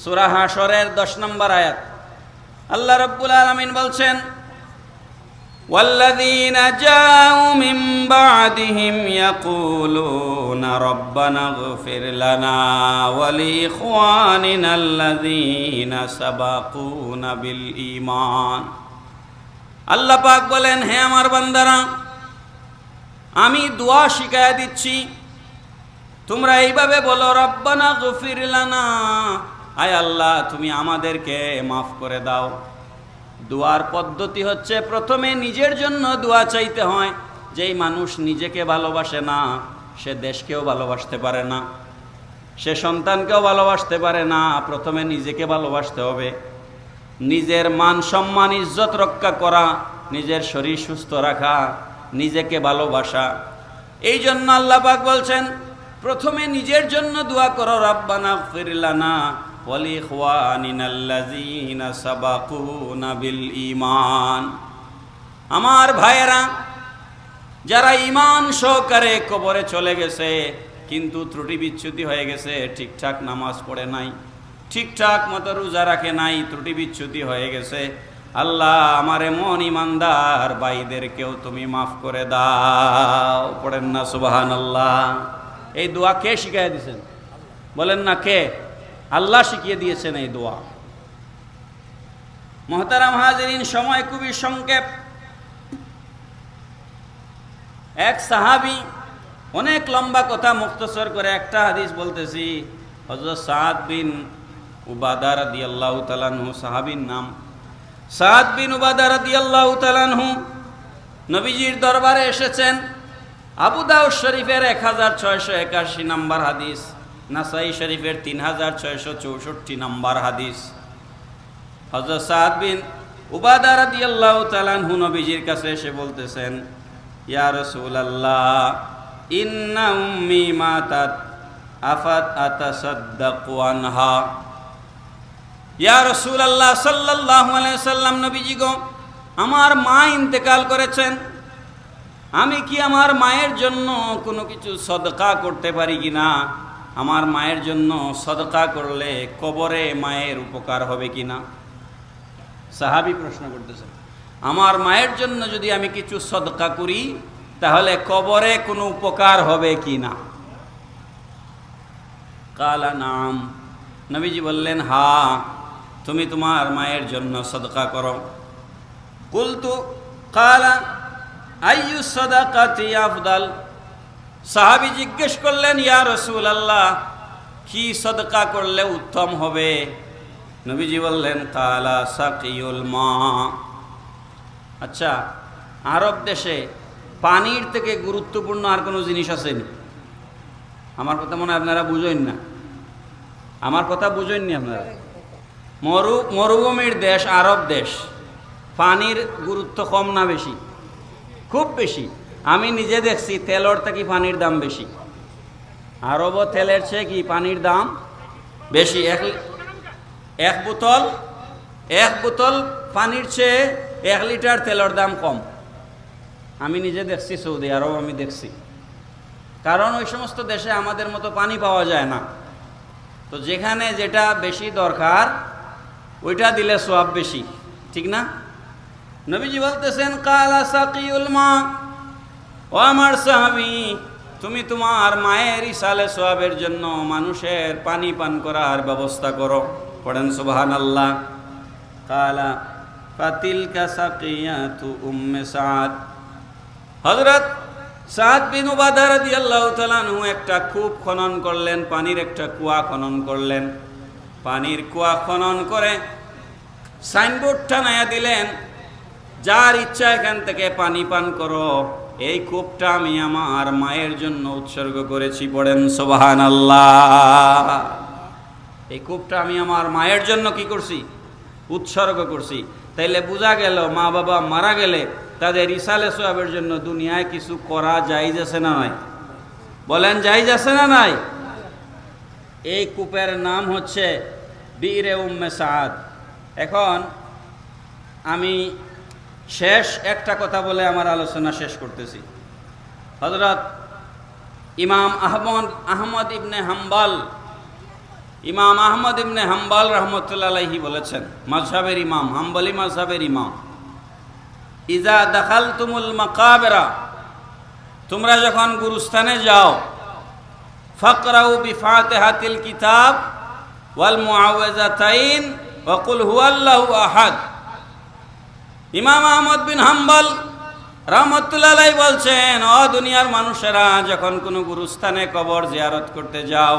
সূরা হাশরের 10 নম্বর আয়াত, আল্লাহ রাব্বুল আলামিন বলছেন, والذين جاءوا من بعدهم يقولون ربنا اغفر لنا ولإخواننا الذين سبقونا بالإيمان। আল্লাহ পাক বলেন, হে আমার বান্দারা, আমি দোয়া শিখায়া দিচ্ছি, তোমরা এইভাবে বলো, রব্বানা গফির লানা, আয় আল্লাহ তুমি আমাদেরকে মাফ করে দাও। দোয়ার পদ্ধতি হচ্ছে, প্রথমে নিজের জন্য দোয়া চাইতে হয়। যেই মানুষ নিজেকে ভালোবাসে না, সে দেশকেও ভালোবাসতে পারে না, সে সন্তানকেও ভালোবাসতে পারে না। প্রথমে নিজেকে ভালোবাসতে হবে, নিজের মান সম্মান ইজ্জত রক্ষা করা, নিজের শরীর সুস্থ রাখা, নিজেকে ভালোবাসা। এই জন্য আল্লাহ পাক বলছেন, প্রথমে নিজের জন্য দোয়া করো, রব্বানা গফির লানা ওয়ালিইখওয়ানিনাল্লাযীনা সাবাকুনা বিল ঈমান। আমার ভাইয়েরা, যারা ঈমান সহকারে কবরে চলে গেছে, কিন্তু ত্রুটি বিচ্যুতি হয়ে গেছে, ঠিকঠাক নামাজ পড়ে নাই, ঠিকঠাক মতো রোজা রাখে নাই, ত্রুটি বিচ্যুতি হয়ে গেছে, আল্লাহ আমার এমন ইমানদার ভাইদেরকেও তুমি মাফ করে দাও। পড়েন না সুবহানাল্লাহ? এই দোয়া কে শিখিয়ে দিয়েছেন? বলেন না কে? আল্লাহ শিখিয়ে দিয়েছেন এই দোয়া। মুহতারাম হাজিরিন, সময় খুবই সংক্ষেপ। এক সাহাবী, অনেক লম্বা কথা মুখতসর করে একটা হাদিস বলতেছি। হযরত সাদ বিন উবাদা রাদিয়াল্লাহু তাআলা আনহু, সাহাবীর নাম সাদ বিন উবাদা রাদিয়াল্লাহু তাআলা আনহু, নবীজির দরবারে এসেছেন। আবু দাউদ শরীফের 1681 নম্বর হাদিস, নাসাই শরীফের 3664 নম্বর হাদিস। হযরত সাদ বিন উবাদা রাদিয়াল্লাহু তাআলা আনহু নবীজির কাছে এসে বলতেছেন, ইয়া রাসূলুল্লাহ, ইন্না উম্মি মাতাত আফাত আতাসাদ্দাকু আনহা। ইয়া রাসূলুল্লাহ সাল্লাল্লাহু আলাইহি সাল্লাম, নবীজি গো, আমার মা ইন্তেকাল করেছেন, আমি কি আমার মায়ের জন্য কোনো কিছু সদকা করতে পারি কিনা? আমার মায়ের জন্য সদকা করলে কবরে মায়ের উপকার হবে কি না? সাহাবী প্রশ্ন করতেছেন, আমার মায়ের জন্য যদি আমি কিছু সদকা করি তাহলে কবরে কোনো উপকার হবে কি না? কালা নাম, নবীজি বললেন হ্যাঁ, তুমি তোমার মায়ের জন্য সদকা করো। কুলতু কালা আইয়ু সাদাকাতি আফদাল, সাহাবী জিজ্ঞেস করলেন ইয়া রাসূলুল্লাহ, কি সদকা করলে উত্তম হবে? নবীজি বললেন কালা সাকিউল মা। আচ্ছা, আরব দেশে পানির থেকে গুরুত্বপূর্ণ আর কোনো জিনিস আছে নি? আমার কথা মনে হয় আপনারা বুঝেন না, আমার কথা বুঝেননি আপনারা। মরুভূমির দেশ আরব দেশ, পানির গুরুত্ব কম না বেশি? খুব বেশি। আমি নিজে দেখছি তেলর থেকে পানির দাম বেশি। আরবও তেলের চেয়ে কি পানির দাম বেশি। এক বোতল পানির চেয়ে 1 লিটার তেলের দাম কম। আমি নিজে দেখছি, সৌদি আরব আমি দেখছি। কারণ ওই সমস্ত দেশে আমাদের মতো পানি পাওয়া যায় না, তো যেখানে যেটা বেশি দরকার ওইটা দিলে সওয়াব বেশি, ঠিক না? নবীজি বলতেছেন কালা সাকিউল মা, ও আমার সাহাবী, তুমি তোমার মায়ের ইসালে সওয়াবের জন্য মানুষের পানি পান করার ব্যবস্থা করো। পড়েন সুবহানাল্লাহ। কালা ফাতিলকা সাকিয়াতু উম্মে সাদ, হযরত সাদ বিন উবাদা রাদিয়াল্লাহু তাআলা আনহু একটা কূপ খনন করলেন, পানির একটা কুয়া খনন করলেন। পানির কুয়া খনন করে সাইনবোর্ড টানায়া দিলেন, যার ইচ্ছা এখান থেকে পানি পান করো, এই কূপটা আমি আমার মায়ের জন্য উৎসর্গ করেছি। পড়েন সুবহানাল্লাহ। এই কূপটা আমি আমার মায়ের জন্য কি করছি? উৎসর্গ করছি। তাইলে বোঝা গেল মা বাবা মারা গেলে তাদের ইসালে সওয়াবের জন্য দুনিয়ায় কিছু করা জায়েজ আছে না নাই? বলেন জায়েজ আছে না নাই? এই কূপের নাম হচ্ছে বীরে উম্মে সাদ। এখন আমি শেষ একটা কথা বলে আমার আলোচনা শেষ করতেছি। হযরত ইমাম আহমদ ইবনে হাম্বল রহমতুল্লাহ আলাইহি বলেছেন, মাযহাবের ইমাম, হাম্বলি মাযহাবের ইমাম, ইজা দাখালতুমুল মাকাবিরা, তোমরা যখন গুরুস্থানে যাও, ফাকরাউ বিফাতিহাতিল কিতাব ওয়াল মুআওয়াযাতাইন ওয়া কুল হুয়াল্লাহু আহাদ। ইমাম আহমদ বিন হাম্বল রহমতুল্লাহ আলাইহি বলছেন, ও দুনিয়ার মানুষেরা, যখন কোনো গুরুস্থানে কবর জিয়ারত করতে যাও,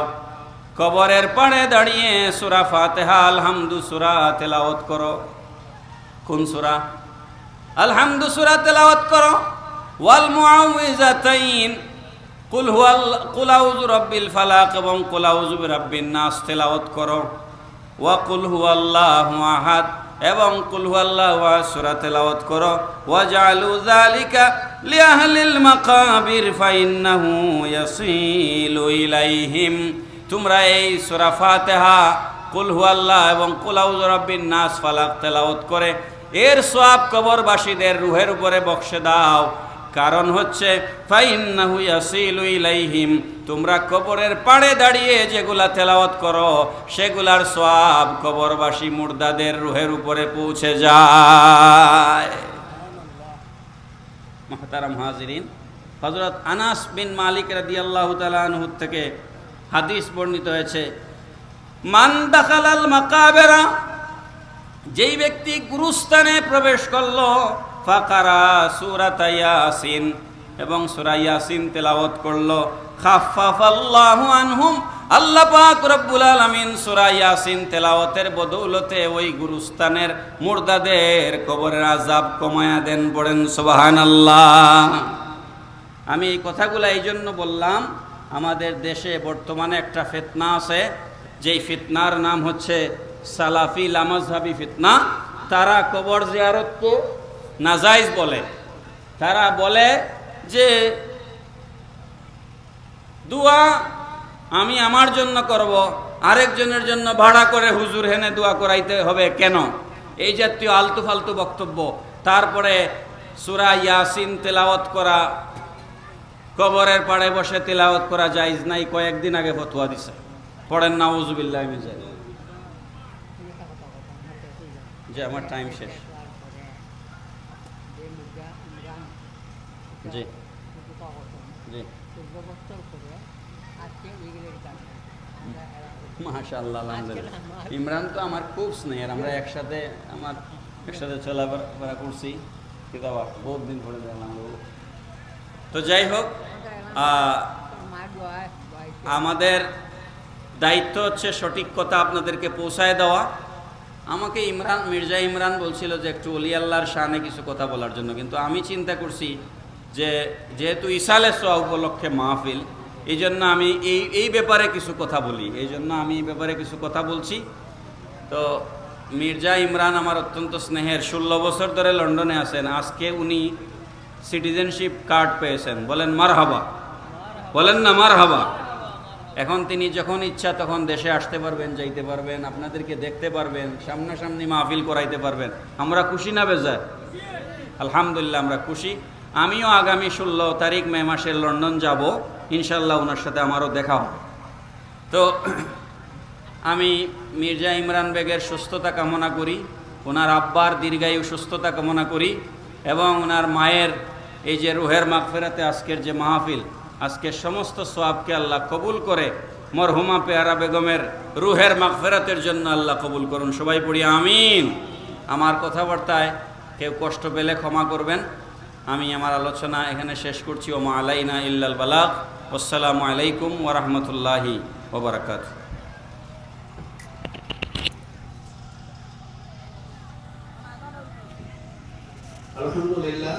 কবরের পাড়ে দাঁড়িয়ে সূরা ফাতিহা আলহামদু সূরা তেলাওয়াত করো। কোন সূরা? আলহামদু সূরা তেলাওয়াত করো। ওয়াল মুআউযিজাতাইন, কুল আউযু রাব্বিল ফালাক এবং কুল আউযু বিরাব্বিন নাস তেলাওয়াত করো। ওয়া কুল হুয়াল্লাহু আহাদ এবং কুল হুয়াল্লাহু আহাদ সূরা তেলাওয়াত করো। ওয়া জাআলু যালিকা লিআহলিল মাকাবির ফাইন্নাহু ইয়াসিলু ইলাইহিম। তোমরা এই সূরা ফাতিহা, কুল হুয়াল্লাহ এবং কুল আউযু রাব্বিন নাস ফালাক তেলাওয়াত করে এর সওয়াব কবরবাসীদের রূহের উপরে বক্সে দাও। কারণ হচ্ছে ফাইন্নাহু ইয়াসিলু ইলাইহিম, তোমরা কবরের পাড়ে দাঁড়িয়ে যেগুলা তেলাওয়াত করো সেগুলার সওয়াব কবরবাসী মুর্দাদের রূহের উপরে পৌঁছে যায়। মুহতারাম হাজিরিন, হযরত আনাস বিন মালিক রাদিয়াল্লাহু তাআলা আনহু থেকে হাদিস বর্ণিত হয়েছে, মান দাখালাল মাকাবিরা, যেই ব্যক্তি গুরুস্থানে প্রবেশ করলো, ফাকারা সূরাতা ইয়াসিন এবং সূরা ইয়াসিন তেলাওয়াত করলো, খাফফাল্লাহু আনহুম, আল্লাহ পাক রব্বুল আলামিন সূরা ইয়াসিন তেলাওয়াতের বদৌলতে ওই গুরুস্থানের মুর্দাদের কবরের আযাব কমায়া দেন। পড়েন সুবহানাল্লাহ। আমি এই কথাগুলো এই জন্য বললাম, আমাদের দেশে বর্তমানে একটা ফিতনা আছে, যেই ফিতনার নাম হচ্ছে সালাফি লামাজহাবি ফিতনা। তারা কবর জিয়ারতকে নাজায়েজ বলে। তারা বলে যে দোয়া আমি আমার জন্য করব, আরেকজনের জন্য ভাড়া করে হুজুর হেনে দোয়া করাইতে হবে কেন? এই জাতীয় আলতু ফালতু বক্তব্য। তারপরে সূরা ইয়াসিন তেলাওয়াত করা কবরের পাড়ে বসে তিলাওয়াত করা জায়েজ নাই, কয়েকদিন আগে ফতোয়া দিছে। পড়েন নাউজুবিল্লাহ মিন যালিক। যে আমার টাইম শেষ। জি জি মাশাআল্লাহ, আলহামদুলিল্লাহ। ইমরান তো আমার খুব স্নেহের, আমরা একসাথে চলাফেরা করছি, কিন্তু বহুত দিন পরে দেখলাম। তো যাই হোক, আমাদের দায়িত্ব হচ্ছে সঠিক কথা আপনাদেরকে পৌঁছায় দেওয়া। আমাকে মির্জা ইমরান বলছিল যে একটু ওলি আল্লাহর শানে কিছু কথা বলার জন্য, কিন্তু আমি চিন্তা করছি যে যেহেতু ইসালে সোয়া উপলক্ষে মাহফিল, এই জন্য আমি এই ব্যাপারে কিছু কথা বলি, এই জন্য আমি এই ব্যাপারে কিছু কথা বলছি। তো মির্জা ইমরান আমার অত্যন্ত স্নেহের, 16 বছর ধরে লন্ডনে আছেন। আজকে উনি সিটিজেনশিপ কার্ড পেয়েছেন, বলেন মারহাবা, বলেন না মারহাবা। এখন তিনি যখন ইচ্ছা তখন দেশে আসতে পারবেন, যাইতে পারবেন, আপনাদেরকে দেখতে পারবেন, সামনাসামনি মাহফিল করাইতে পারবেন। আমরা খুশি না বেজায়? আলহামদুলিল্লাহ, আমরা খুশি। আমিও আগামী 16 তারিখ মে মাসের লন্ডন যাব, ইনশাল্লাহ ওনার সাথে আমারও দেখা হবে। তো আমি মির্জা ইমরান বেগের সুস্থতা কামনা করি, ওনার আব্বার দীর্ঘায়ু সুস্থতা কামনা করি, এবং ওনার মায়ের এই যে রুহের মাগফিরাতে আজকের যে মাহফিল, আজকের সমস্ত সওয়াবকে আল্লাহ কবুল করে মরহুমা পেয়ারা বেগমের রুহের মাগফিরাতের জন্য আল্লাহ কবুল করুন। সবাই পড়ি আমিন। আমার কথাবার্তায় কেউ কষ্ট পেলে ক্ষমা করবেন। আমি আমার আলোচনা এখানে শেষ করছি। ওমা আলাইনা ইল্লাল বালাগ। আসসালামু আলাইকুম ওয়া রাহমাতুল্লাহি ওয়া বারাকাতুহু। আলহামদুলিল্লাহ।